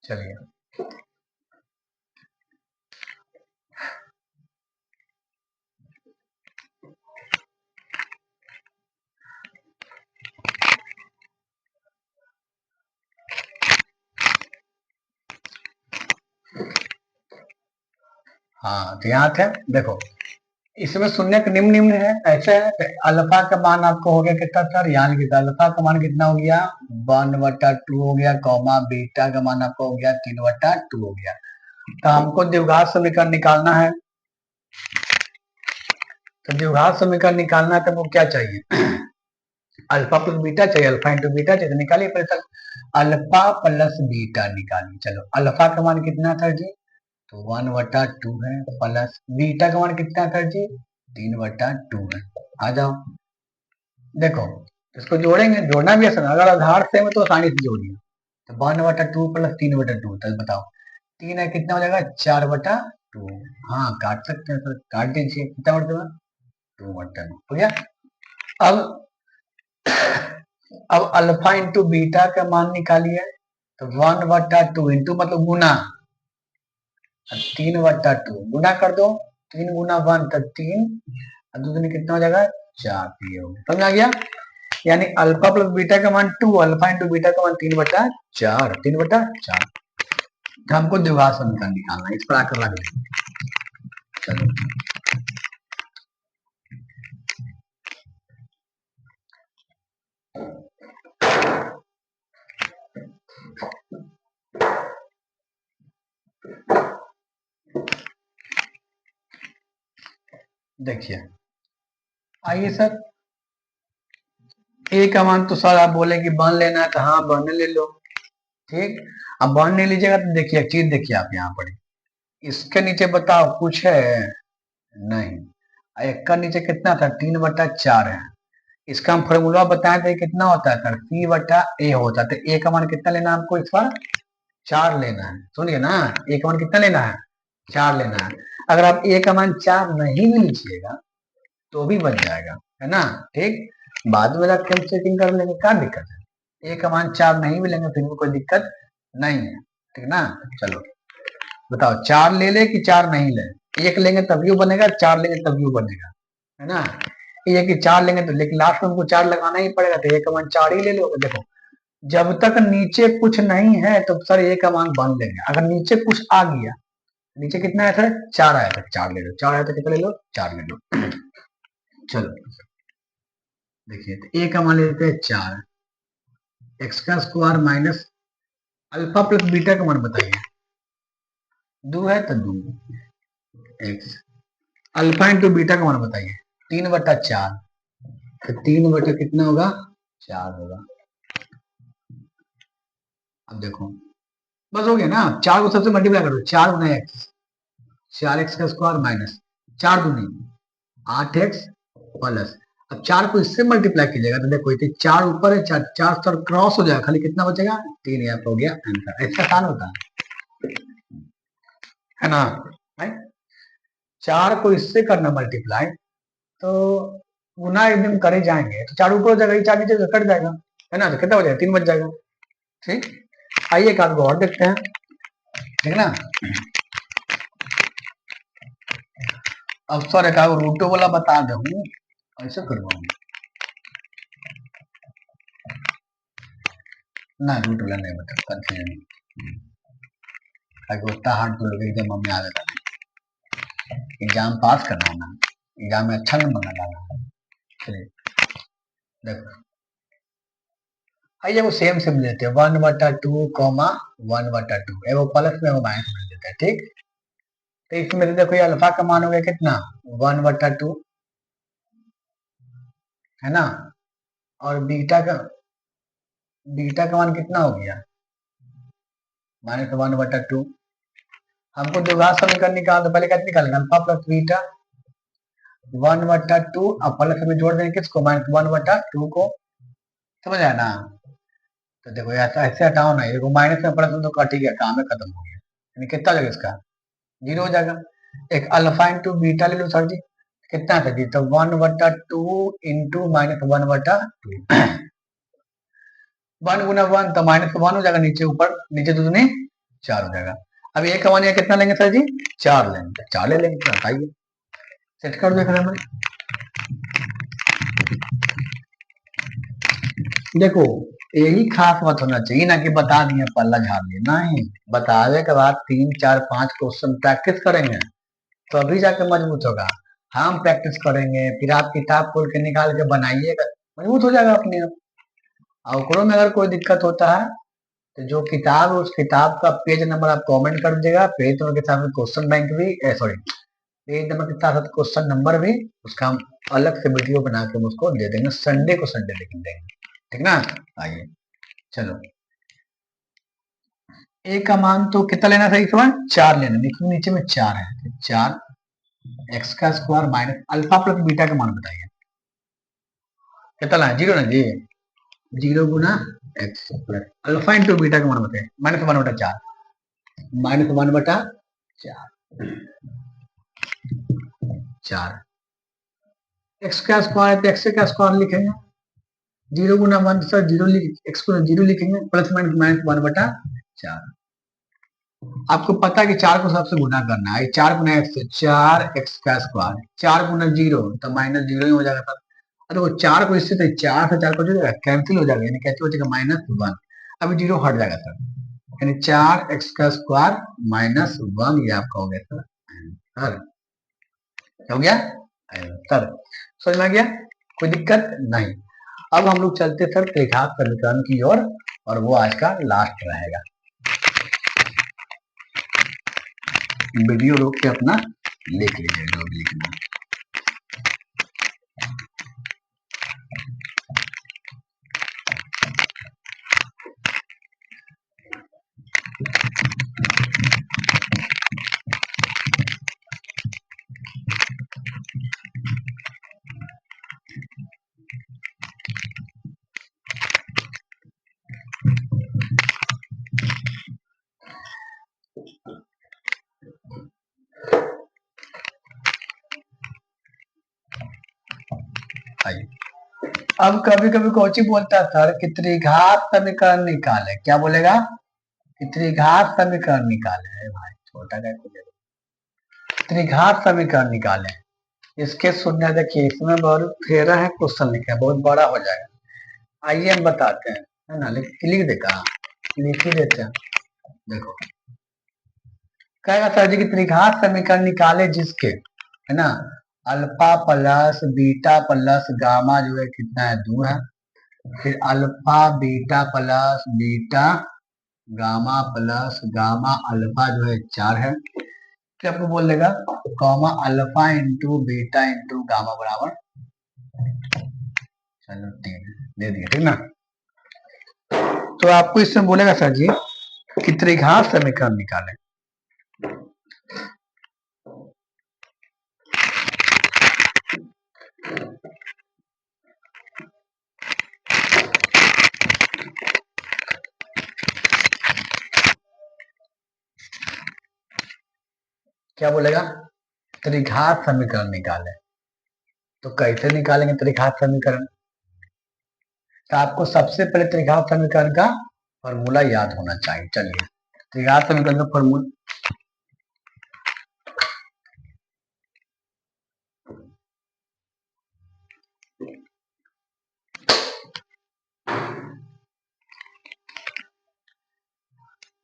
चलिए हाँ, तो यहाँ थे, देखो इसमें शून्य का निम्न निम्न है, ऐसे है तो अल्फा का मान आपको हो गया कितना सर, यहाँ लिखा अल्फा का मान कितना हो गया, 1/2 हो गया, कॉमा बीटा का मान आपको हो गया 3/2 हो गया। तो हमको द्विघात समीकरण निकालना है, तो द्विघात समीकरण निकालना है तो हमको क्या चाहिए, अल्फा प्लस बीटा चाहिए, अल्फा इंटू बीटा चाहिए, तो निकालिए पहले तक अल्फा प्लस बीटा निकालिए। चलो अल्फा का मान कितना था जी, तो 1/2 है, प्लस बीटा का मान कितना था जी, 3/2 है। आ जाओ, देखो इसको जोड़ेंगे, जोड़ना भी आसान, अगर आधार सेम है तो आसानी से जोड़िए। तो 1/2 प्लस 3/2, तो बताओ 3 है कितना हो जाएगा, 4/2। हाँ काट सकते हैं सर, काट दीजिए, कितना बढ़ जाएगा, 2/2 हो गया। अब अब अल्फा इंटू बीटा का मान निकालिए, तो 1/2 इंटू मतलब गुना, 3/2 गुना कर दो, 3 × 1 तक 3, और दूसरे कितना हो जाएगा 4, ये हो गया, समझ आ गया। यानी अल्फा प्लस बीटा का मान 2, अल्फा इंटू बीटा का मान 3/4, 3/4। हमको द्विघात समीकरण निकालना है, इस पर आकर लग लेंगे। चलो देखिए, आइए सर ए का मान तो सर आप बोले कि वन लेना है तो हाँ वन ले लो, ठीक। अब वन नहीं लीजिएगा तो देखिए एक चीज देखिए आप यहाँ पर, इसके नीचे बताओ कुछ है नहीं, एक का नीचे कितना था 3/4 है। इसका हम फॉर्मूला बताए थे कितना होता है सर, P/A होता है। तो ए का मान कितना लेना है आपको इस बार, 4 लेना है, सुनिए ना, ए का मान कितना लेना है, 4 लेना है। अगर आप ए का मान 4 नहीं भी लीजिएगा तो भी बन जाएगा, है ना, ठीक। बाद में रख के हम चेकिंग कर लेंगे, क्या दिक्कत है। ए का मान 4 नहीं भी लेंगे फिर भी कोई दिक्कत नहीं है, ठीक ना। चलो बताओ 4 ले ले कि 4 नहीं ले, एक लेंगे तभी वो बनेगा, 4 लेंगे तभी वो बनेगा, है ना। ये कि 4 लेंगे तो लेकिन लास्ट में हमको 4 लगाना ही पड़ेगा, तो ए का मान 4 ही ले लो। देखो जब तक नीचे कुछ नहीं है तो सर ए का मान बन लेंगे, अगर नीचे कुछ आ गया, नीचे कितना आया था 4 आया था, 4 ले लो, 4 आया था कितना ले लो 4 ले लो। चलो देखिए तो ए का मान लेते हैं 4, एक्स का square minus alpha plus beta का मान बताइए, 2 है तो 2 एक्स, अल्फा इंटू बीटा का मान बताइए 3/4, तो 3 बटा कितना होगा 4 होगा। अब देखो बस हो गया ना, 4 को सबसे मल्टीप्लाई करो, 4 गुना एक्स, 4x का स्क्वायर माइनस 4 दूनी 8x प्लस, अब 4 को इससे मल्टीप्लाई कीजिएगा तो देखो ये 4 ऊपर है, 4 4 सर क्रॉस हो जाएगा, खाली कितना बचेगा 3, यहाँ पे हो गया आंसर। ऐसा आसान होता है ना भाई। 4 को इससे करना मल्टीप्लाई तो गुना एकदम करे जाएंगे तो 4 ऊपर हो जाएगा, 4 नीचे से कट जाएगा, है ना, तो कितना हो जाएगा 3 बच जाएगा, ठीक। आइए एक आध और देखते हैं, ठीक ना। अब सर एक रूटो वाला बता दूं, ऐसे करवाऊंगा ना, रूट वाला नहीं बता कंफ्यूजन, उतना हार्ड तो लोग एकदम हमें आ जाता है, एग्जाम पास करना है ना, एग्जाम में अच्छा नंबर लगाना है। चलिए देखो आइए वो सेम सेम लेते हैं, 1/2 कॉमा 1/2, वो प्लस में वो माइनस में लेते हैं, ठीक। तो इसमें देखो ये अल्फा का मान हो गया कितना 1/2, है ना, और बीटा का मान कितना हो गया -1/2। हमको द्विघात समीकरण निकाल तो पहले क्या निकालेंगे, अल्फा प्लस बीटा 1/2 और प्लस में जोड़ देंगे किसको -1/2 को, समझ आया ना। तो देखो ऐसा ऐसे हटाओ ना, देखो माइनस में प्लस में तो कट ही गया, काम है खत्म हो गया, यानी कितना हो जाएगा इसका 0 हो जाएगा। एक अल्फा इंटू बीटा ले लो सर जी, कितना था जी, तो 1/2 इंटू -1/2, 1 गुना 1 तो -1 हो जाएगा, नीचे ऊपर नीचे तो दूनी 4 हो जाएगा। अब ये का मान कितना लेंगे सर जी 4 लेंगे, 4 ले लेंगे, हटाइए सेट कर दो एक में। देखो यही खास बात होना चाहिए ना कि बता दिए पल्ला झाड़ दिए, नहीं, बतावे के बाद 3 4 5 क्वेश्चन प्रैक्टिस करेंगे तभी जाके मजबूत होगा। हम प्रैक्टिस करेंगे फिर आप किताब खोल के निकाल के बनाइएगा, मजबूत हो जाएगा अपने आप। और ओकरो में अगर कोई दिक्कत होता है तो जो किताब है उस किताब का पेज नंबर आप कमेंट कर दीजिएगा, पेज नंबर के साथ क्वेश्चन बैंक भी सॉरी पेज नंबर के साथ क्वेश्चन नंबर भी, उसका हम अलग से वीडियो बना के उसको दे देंगे, संडे को संडे लिख देंगे, ठीक ना। आइए चलो ए का मान तो कितना लेना था इस बार 4 लेना, देखिए नीचे में 4 है, तो 4 एक्स का square minus alpha plus beta का मान बताइए कितना है, 0 ना जी, 0 गुना x plus alpha into beta का मान बताइए -1/4, -1/4, 4 एक्स का स्क्वायर है तो एक्स का स्क्वायर लिखेंगे, 0 गुना 1 सर 0 एक्स को 0 लिखेंगे, प्लस माइनस 1/4। आपको पता है कि 4 को सबसे गुना करना है, 4 गुना एक्स 4 एक्स का स्क्वायर, 4 गुना 0 तो -0 ही हो जाएगा सर। अरे वो 4 को इससे तो 4 से 4 को जो कैंसिल हो जाएगा, यानी कैसे हो जाएगा -1, अभी 0 हट जाएगा सर, यानी 4 एक्स का स्क्वायर -1, ये आपका हो गया सर सर, हो गया सर, समझ में आ गया, कोई दिक्कत नहीं। अब हम लोग चलते सर त्रिघात समीकरण की ओर, और वो आज का लास्ट रहेगा। वीडियो रोक के अपना लिख लीजिए जो भी लिखना। अब कभी कभी कोची बोलता है सर कि त्रिघात समीकरण निकाले, क्या बोलेगा कि त्रिघात समीकरण निकाले। अरे भाई छोटा क्या त्रिघात समीकरण निकाले, इसके शून्य देखिए, इसमें बहुत फेरा है, क्वेश्चन लिखा है, बहुत बड़ा हो जाएगा। आइए हम बताते हैं, है ना, लिख देगा, लिख ही देते हैं। देखो कहेगा सर जी की त्रिघात समीकरण निकाले जिसके, है ना, alpha plus beta plus gamma जो है कितना है 2 है, फिर alpha beta plus beta gamma plus gamma alpha जो है 4 है, फिर आपको बोल देगा comma alpha into beta into gamma बराबर, चलो 3 दे दिया, ठीक ना। तो आपको इसमें बोलेगा सर जी कि त्रिघात समीकरण निकालें, क्या बोलेगा त्रिघात समीकरण निकालें। तो कैसे निकालेंगे त्रिघात समीकरण, तो आपको सबसे पहले त्रिघात समीकरण का फॉर्मूला याद होना चाहिए। चलिए त्रिघात समीकरण का फॉर्मूला,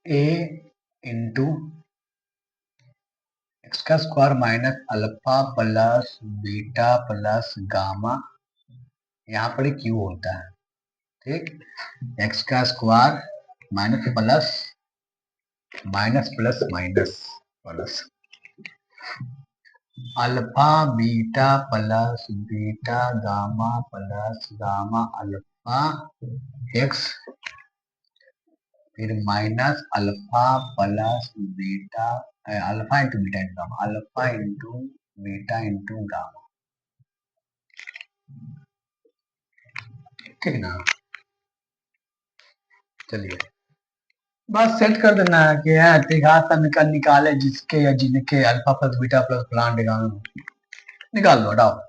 ए इंटू एक्स का square minus alpha plus beta plus gamma, यहाँ पर क्यू होता है, ठीक, एक्स का square minus plus minus plus minus plus alpha beta plus beta gamma plus gamma alpha x, फिर minus alpha plus beta alpha into beta into gamma, alpha into beta into gamma, ठीक ना। चलिए बस सेट कर देना है कि है त्रिघात समीकरण निकाले जिसके या जिनके अल्फा प्लस बीटा प्लस फलान गामा, निकाल दो हटाओ,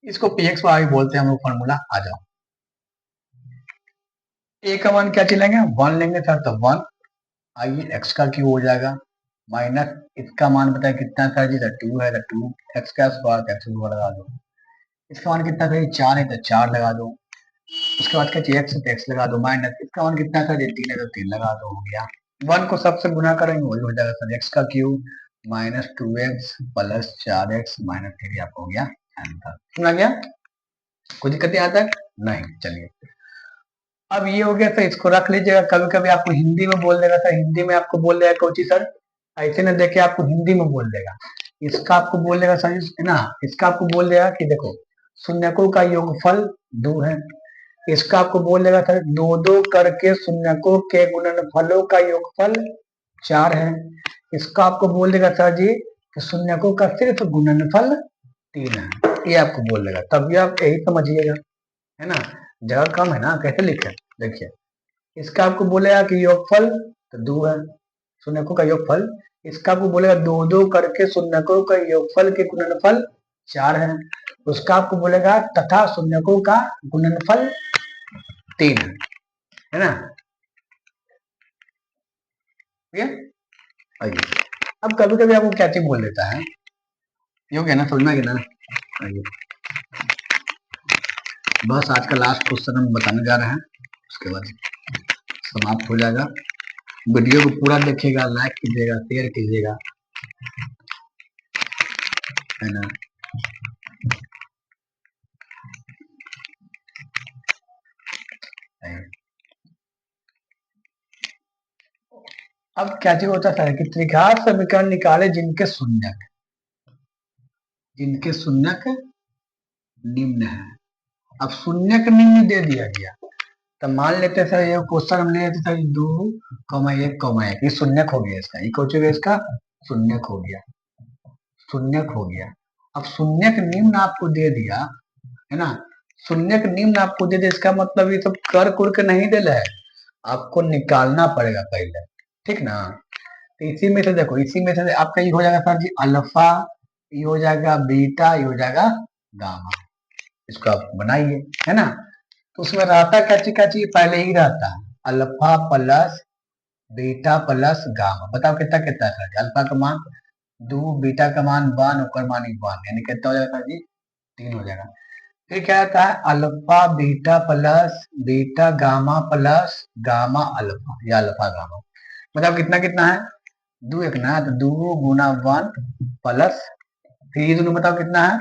इसको पीएक्स वाई बोलते हैं हम लोग, फॉर्मूला आ जाओ। ए का मान क्या चलेंगे 1 लेंगे सर, तो 1, आइए एक्स का क्यू हो जाएगा, माइनस इसका मान बताए कितना था जी, 2 है, तो 2 एक्स का स्क्वायर एक्स लगा दो, इसका मान कितना था 4 है, तो 4 लगा दो, उसके बाद क्या चाहिए एक्स, तो एक्स लगा दो, माइनस इसका मान कितना था 3 है, तो 3 लगा दो, हो गया। 1 को सबसे गुना करेंगे वही हो जाएगा सर, एक्स का Q minus 2x plus 4x minus 3 आपको हो गया आंसर, सुना गया, कोई दिक्कत यहाँ तक नहीं। चलिए अब ये हो गया सर, इसको रख लीजिएगा, कभी कभी आपको हिंदी में बोल देगा सर, हिंदी में आपको बोल देगा कोची सर, ऐसे ना देखे आपको हिंदी में बोल देगा, इसका आपको बोल देगा सर, है ना, इसका आपको बोल देगा कि देखो शून्यकों का योगफल 2 है, इसका आपको बोल देगा सर 2 करके शून्यकों के गुणनफलों का योगफल 4 है, इसका आपको बोल देगा सर जी कि शून्यकों का सिर्फ गुणनफल 3 है, ये आपको बोल देगा, तब भी आप यही समझिएगा, है ना, जगह कम है ना, कैसे लिखे, देखिए इसका आपको बोलेगा कि योगफल तो 2 है, शून्यकों का योगफल, इसका आपको बोलेगा 2 करके शून्यकों का योगफल के गुणनफल 4 है, उसका आपको बोलेगा तथा शून्यकों का गुणनफल 3 है ना, ठीक है। आइए अब कभी कभी आपको क्या चीज बोल देता है, ये हो गया ना, समझ में गया ना। आइए बस आज का लास्ट क्वेश्चन हम बताने जा रहे हैं, उसके बाद समाप्त हो जाएगा। वीडियो को पूरा देखिएगा, लाइक कीजिएगा, शेयर कीजिएगा, है ना। अब क्या चीज होता है कि त्रिघात समीकरण निकाले जिनके शून्यक निम्न है। अब शून्यक निम्न दे दिया गया, तो मान लेते सर ये क्वेश्चन हम ले लेते सर 2,1,1 ये शून्यक हो गया, इसका ये कुछ हो गया, इसका शून्यक हो गया, शून्यक हो गया। अब शून्यक निम्न आपको दे दिया, है ना, शून्यक निम्न आपको दे दिया, इसका मतलब ये सब कर कुर के नहीं दे है, आपको निकालना पड़ेगा पहले, ठीक ना। तो इसी में से देखो, इसी में से आपका ये हो जाएगा सर जी अल्फा, ये हो जाएगा बीटा, ये हो जाएगा गामा, इसको आप बनाइए, है ना। तो उसमें रहता क्या चीज पहले ही रहता है, alpha plus beta plus gamma. बताओ कितना कितना है सर? अल्फा का मान 2, बीटा का मान 1 और मान 1, यानी कितना हो जाएगा जी? 3 हो जाएगा। फिर क्या आता है? Alpha beta plus beta gamma plus gamma alpha या अल्फा गामा। मतलब कितना कितना है? 2 एक ना, तो 2 गुना 1 प्लस, फिर ये दोनों बताओ कितना है?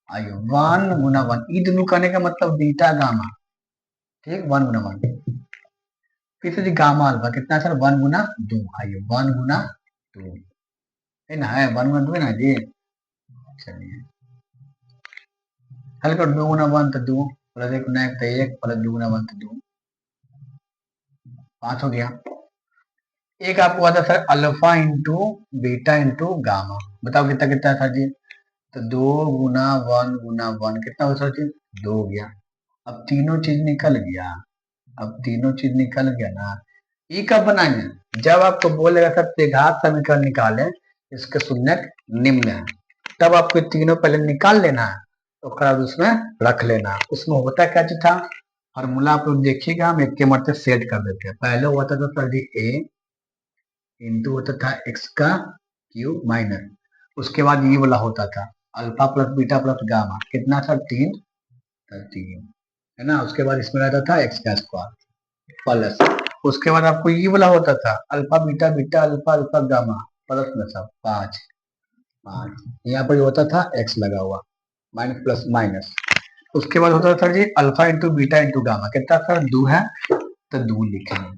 आइए 1 गुना 1, ये दोनों करने का मतलब बीटा गामा, ठीक, 1 गुना 1। फिर से जी गामा अल्फा कितना है सर? 1 गुना 2। आइए 1 गुना 2 है ना, है 1 गुना 2 है ना जी। चलिए हल कर, 2 गुना 1 तो 2 प्लस 1 गुना 1 तो 1 प्लस 2 गुना 1 तो 2, 5 हो गया। एक आपको आता sir alpha into beta into gamma. बताओ कितना कितना था जी? तो 2 गुना 1 गुना 1 कितना हो सर जी? 2 हो गया। अब तीनों चीज निकल गया, अब तीनों चीज निकल गया ना। ये कब बनाएंगे? जब आपको बोलेगा सर त्रिघात समीकरण निकालें, इसके शून्यक निम्न है, तब आपको तीनों पहले निकाल लेना है, तो बाद उसमें रख लेना। उसमें होता क्या चीज था? फॉर्मूला आप लोग देखिएगा, हम एक के मत से सेट कर देते हैं। पहले होता था सर जी ए इंटू होता था एक्स का क्यूब माइनस, उसके बाद ये वाला होता था alpha plus beta plus gamma, कितना था? 3, 3 है ना। उसके बाद इसमें रहता था एक्स का स्क्वायर प्लस, उसके बाद आपको ये वाला होता था alpha beta beta alpha alpha gamma plus में सब 5, 5 यहाँ पर होता था एक्स लगा हुआ माइनस प्लस माइनस। उसके बाद होता था जी alpha into beta into gamma, कितना सर? 2 है तो 2 लिखेंगे,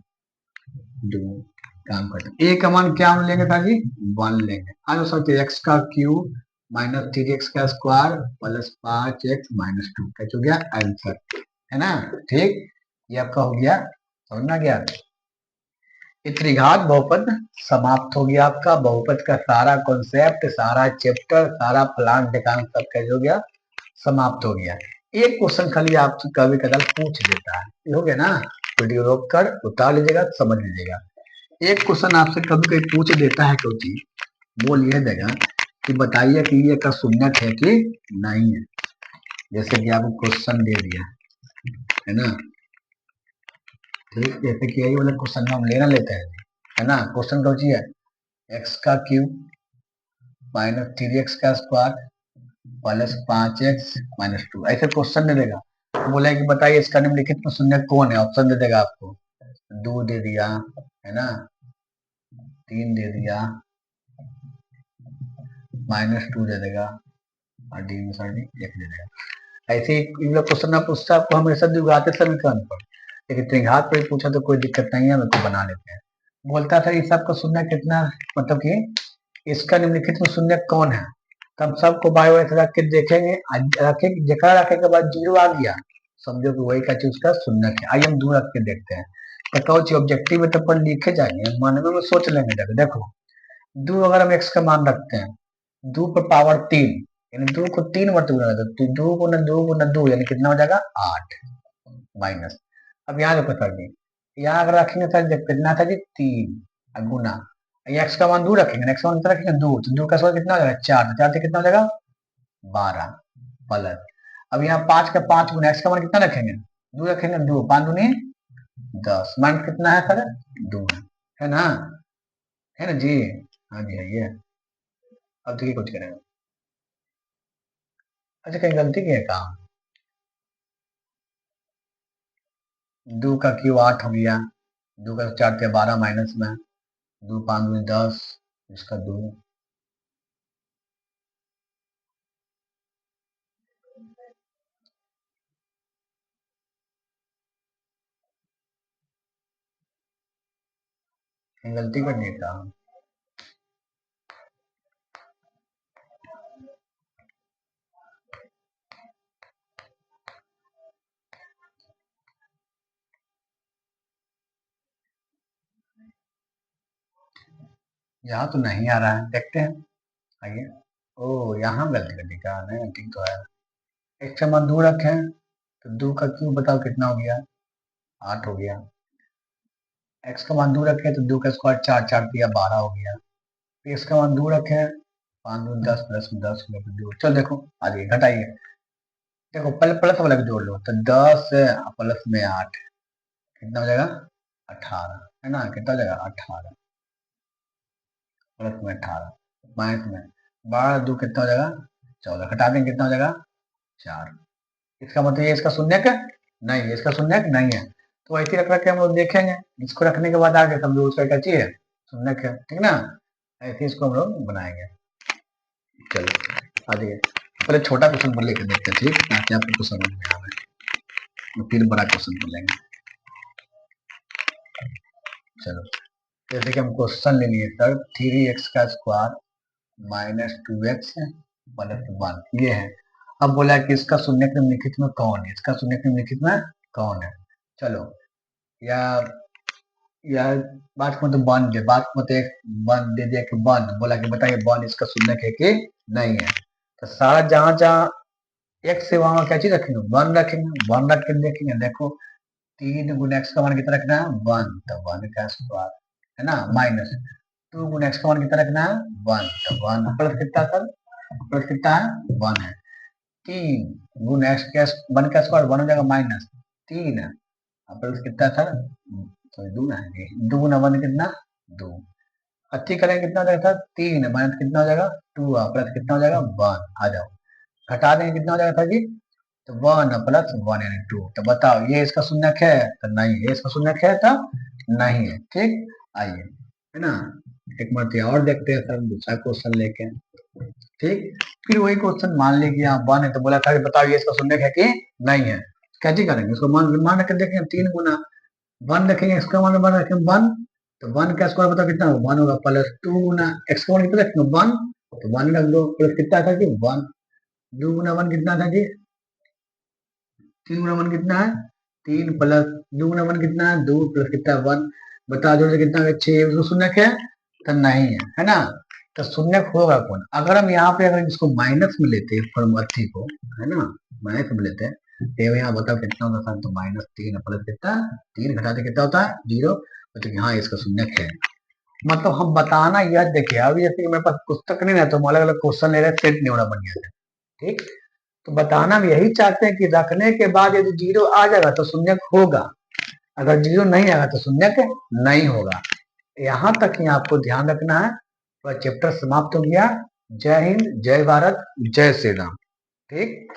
2 काम करते हैं। ए का मान क्या हम लेंगे था जी? 1 लेंगे। आगे सोचते एक्स का क्यूब माइनस 3x का स्क्वायर प्लस 5x माइनस 2, क्या हो गया? आंसर, है ना। ठीक, ये आपका हो गया, समझ में आ गया। ये त्रिघात बहुपद समाप्त हो गया आपका। बहुपद का सारा कॉन्सेप्ट, सारा चैप्टर, सारा प्लान ढिकान सब कैसे हो गया? समाप्त हो गया। एक क्वेश्चन खाली आपसे कभी कदार पूछ देता है, ये हो गया ना। वीडियो रोक कर उतार लीजिएगा, समझ लीजिएगा। एक क्वेश्चन आपसे कभी कभी पूछ देता है क्योंकि वो यह देगा कि बताइए कि ये का शून्यक है कि नहीं है। जैसे कि आपको क्वेश्चन दे दिया है ना, ठीक, जैसे कि यही वाला क्वेश्चन हम लेना लेते हैं, है ना। क्वेश्चन कौन सी है? एक्स का क्यूब माइनस 3x का स्क्वायर प्लस 5x माइनस 2, ऐसे क्वेश्चन दे देगा। बोला कि बताइए इसका निम्नलिखित में शून्य कौन है? ऑप्शन दे देगा आपको, 2 दे दिया है ना, 3 दे दिया, माइनस 2 दे देगा और डी में सर 1 दे देगा। ऐसे ही क्वेश्चन आप पूछता आपको हमेशा द्विघात समीकरण पर, लेकिन त्रिघात पर पूछा तो कोई दिक्कत नहीं है, मेरे को बना लेते हैं। बोलता था इस सबका शून्य कितना, मतलब कि इसका निम्नलिखित में शून्य कौन है? तो हम सबको बायो ऐसे रख के देखेंगे, जगह रखे के बाद 0 आ गया, समझो कि वही का चीज का शून्य है। आइए हम 2 रख के देखते हैं। तो कौन ऑब्जेक्टिव में तो अपन लिखे जाएंगे, मन में सोच लेंगे। देखो 2 अगर हम एक्स का मान रखते हैं, 2 पर पावर 3, यानी 2 को 3 बार गुना तो 2 गुना 2 गुना 2 यानी कितना हो जाएगा? 8 माइनस। अब यहाँ देखो सर जी, यहाँ अगर रखेंगे सर कितना था जी? 3 गुना एक्स का मान 2 रखेंगे, एक्स का मान कितना रखेंगे? 2, तो 2 का स्क्वायर कितना हो जाएगा? 4, तो 4 से कितना हो जाएगा? 12 प्लस। अब यहाँ 5 का 5 गुना एक्स का मान कितना रखेंगे? 2 रखेंगे, 2 5 दूनी 10, मान कितना है सर? 2 है ना, है ना जी। हाँ जी है ये। अब देखिए कुछ करेंगे, अच्छा कहीं गलती की है काम? 2 का क्यू 8 हो गया, 2 का 4 थे 12 माइनस में, 2 5 दूनी 10, इसका 2, गलती करनी है काम। यहाँ तो नहीं आ रहा है, देखते हैं, आइए। ओ यहाँ गलती कर दी क्या? नहीं ठीक तो है। एक्स का मान 2 रखे, तो 2 का क्यूब बताओ कितना हो गया? 8 हो गया। एक्स का मान 2 रखे तो 2 का स्क्वायर 4, 4 दिया 12 हो गया। एक्स का मान 2 रखे, 5 दूनी 10 प्लस में 10 2, चल देखो आ जाइए, घटाइए। देखो पहले प्लस वाला को जोड़ लो, तो 10 प्लस में 8 कितना हो जाएगा 18, है ना, कितना हो जाएगा 18 प्लस में 18 माइनस में 12 2 कितना हो जाएगा 14, घटा देंगे कितना हो जाएगा 4। इसका मतलब ये इसका शून्यक नहीं है, इसका शून्यक नहीं है, तो ऐसे रख रख के हम लोग देखेंगे, इसको रखने के बाद आगे समझो उसका क्या चाहिए शून्यक है, ठीक ना, ऐसे इसको हम लोग बनाएंगे। चलो आगे पहले छोटा क्वेश्चन पर लेकर देखते हैं, ठीक, ताकि आपको समझ में आ रहा है, फिर बड़ा क्वेश्चन पर लेंगे। चलो जैसे कि हम क्वेश्चन ले लिए सर 3x का स्क्वायर माइनस 2x प्लस 1 ये है। अब बोला कि इसका शून्यक निम्नलिखित में कौन है, इसका शून्यक निम्नलिखित में कौन है। चलो या या बात को तो वन दे, बात को तो एक वन दे दिया कि वन, बोला कि बताइए वन इसका शून्यक है कि नहीं है। तो सारा जहां जहां एक्स से वहां क्या चीज रखेंगे वन रखेंगे, वन रख के देखेंगे, देखो 3 गुना एक्स का मान कितना रखना है 1, तो 1 का स्क्वायर है ना, माइनस 2 गुना एक्स का मान कितना रखना है 1, तो 1 प्लस कितना सर, प्लस कितना है 1 है। 3 गुना एक्स का 1 का स्क्वायर 1 हो जाएगा माइनस 3 प्लस कितना सर, तो 2 है, 2 गुना 1 कितना 2, अच्छी करेंगे कितना हो जाएगा सर 3 माइनस कितना हो जाएगा 2 प्लस कितना हो जाएगा 1, आ जाओ घटा देंगे कितना हो जाएगा था जी, तो 1 प्लस 1 यानी 2। तो बताओ ये इसका शून्यक है तो नहीं है, इसका शून्यक है तो नहीं है, ठीक। आइए है ना, एक मरतबा और देखते हैं सर दूसरा क्वेश्चन लेके, ठीक। फिर वही क्वेश्चन मान ली कि यहाँ 1 है, तो बोला था कि बताओ ये इसका शून्यक है कि नहीं है, कैसे करेंगे उसको मान मान रख के देखेंगे 3 गुना 1 रखेंगे, इसका मान 1 रखेंगे 1, तो 1 का स्क्वायर बताओ कितना होगा 1 होगा, प्लस 2 गुना एक्स का मान कितना रखेंगे 1, तो 1 रख दो, प्लस कितना था कि 1, 2 गुना 1 कितना था जी 3 गुना 1 कितना है 3, प्लस 2 गुना 1 कितना है 2, प्लस कितना 1, बता दो कितना है 6, उसको शून्यक है तो नहीं है ना, तो शून्यक होगा कौन, अगर हम यहाँ पे अगर इसको माइनस में लेते हैं फॉर्मूला को, है ना, माइनस में लेते हैं तो यहाँ बताओ कितना होता है, तो -3 प्लस कितना 3 घटाते कितना होता है 0, तो यहाँ इसका शून्यक है। मतलब हम बताना यह देखिए, अभी जैसे मेरे पास पुस्तक नहीं है तो हम अलग अलग क्वेश्चन ले रहे सेट नहीं होना बन गया, ठीक। तो बताना हम यही चाहते हैं कि रखने के बाद यदि 0 आ जाएगा तो शून्यक होगा, अगर 0 नहीं आएगा तो शून्यक नहीं होगा। यहाँ तक ही आपको ध्यान रखना है, तो चैप्टर समाप्त हो गया। जय हिंद, जय भारत, जय श्री राम, ठीक।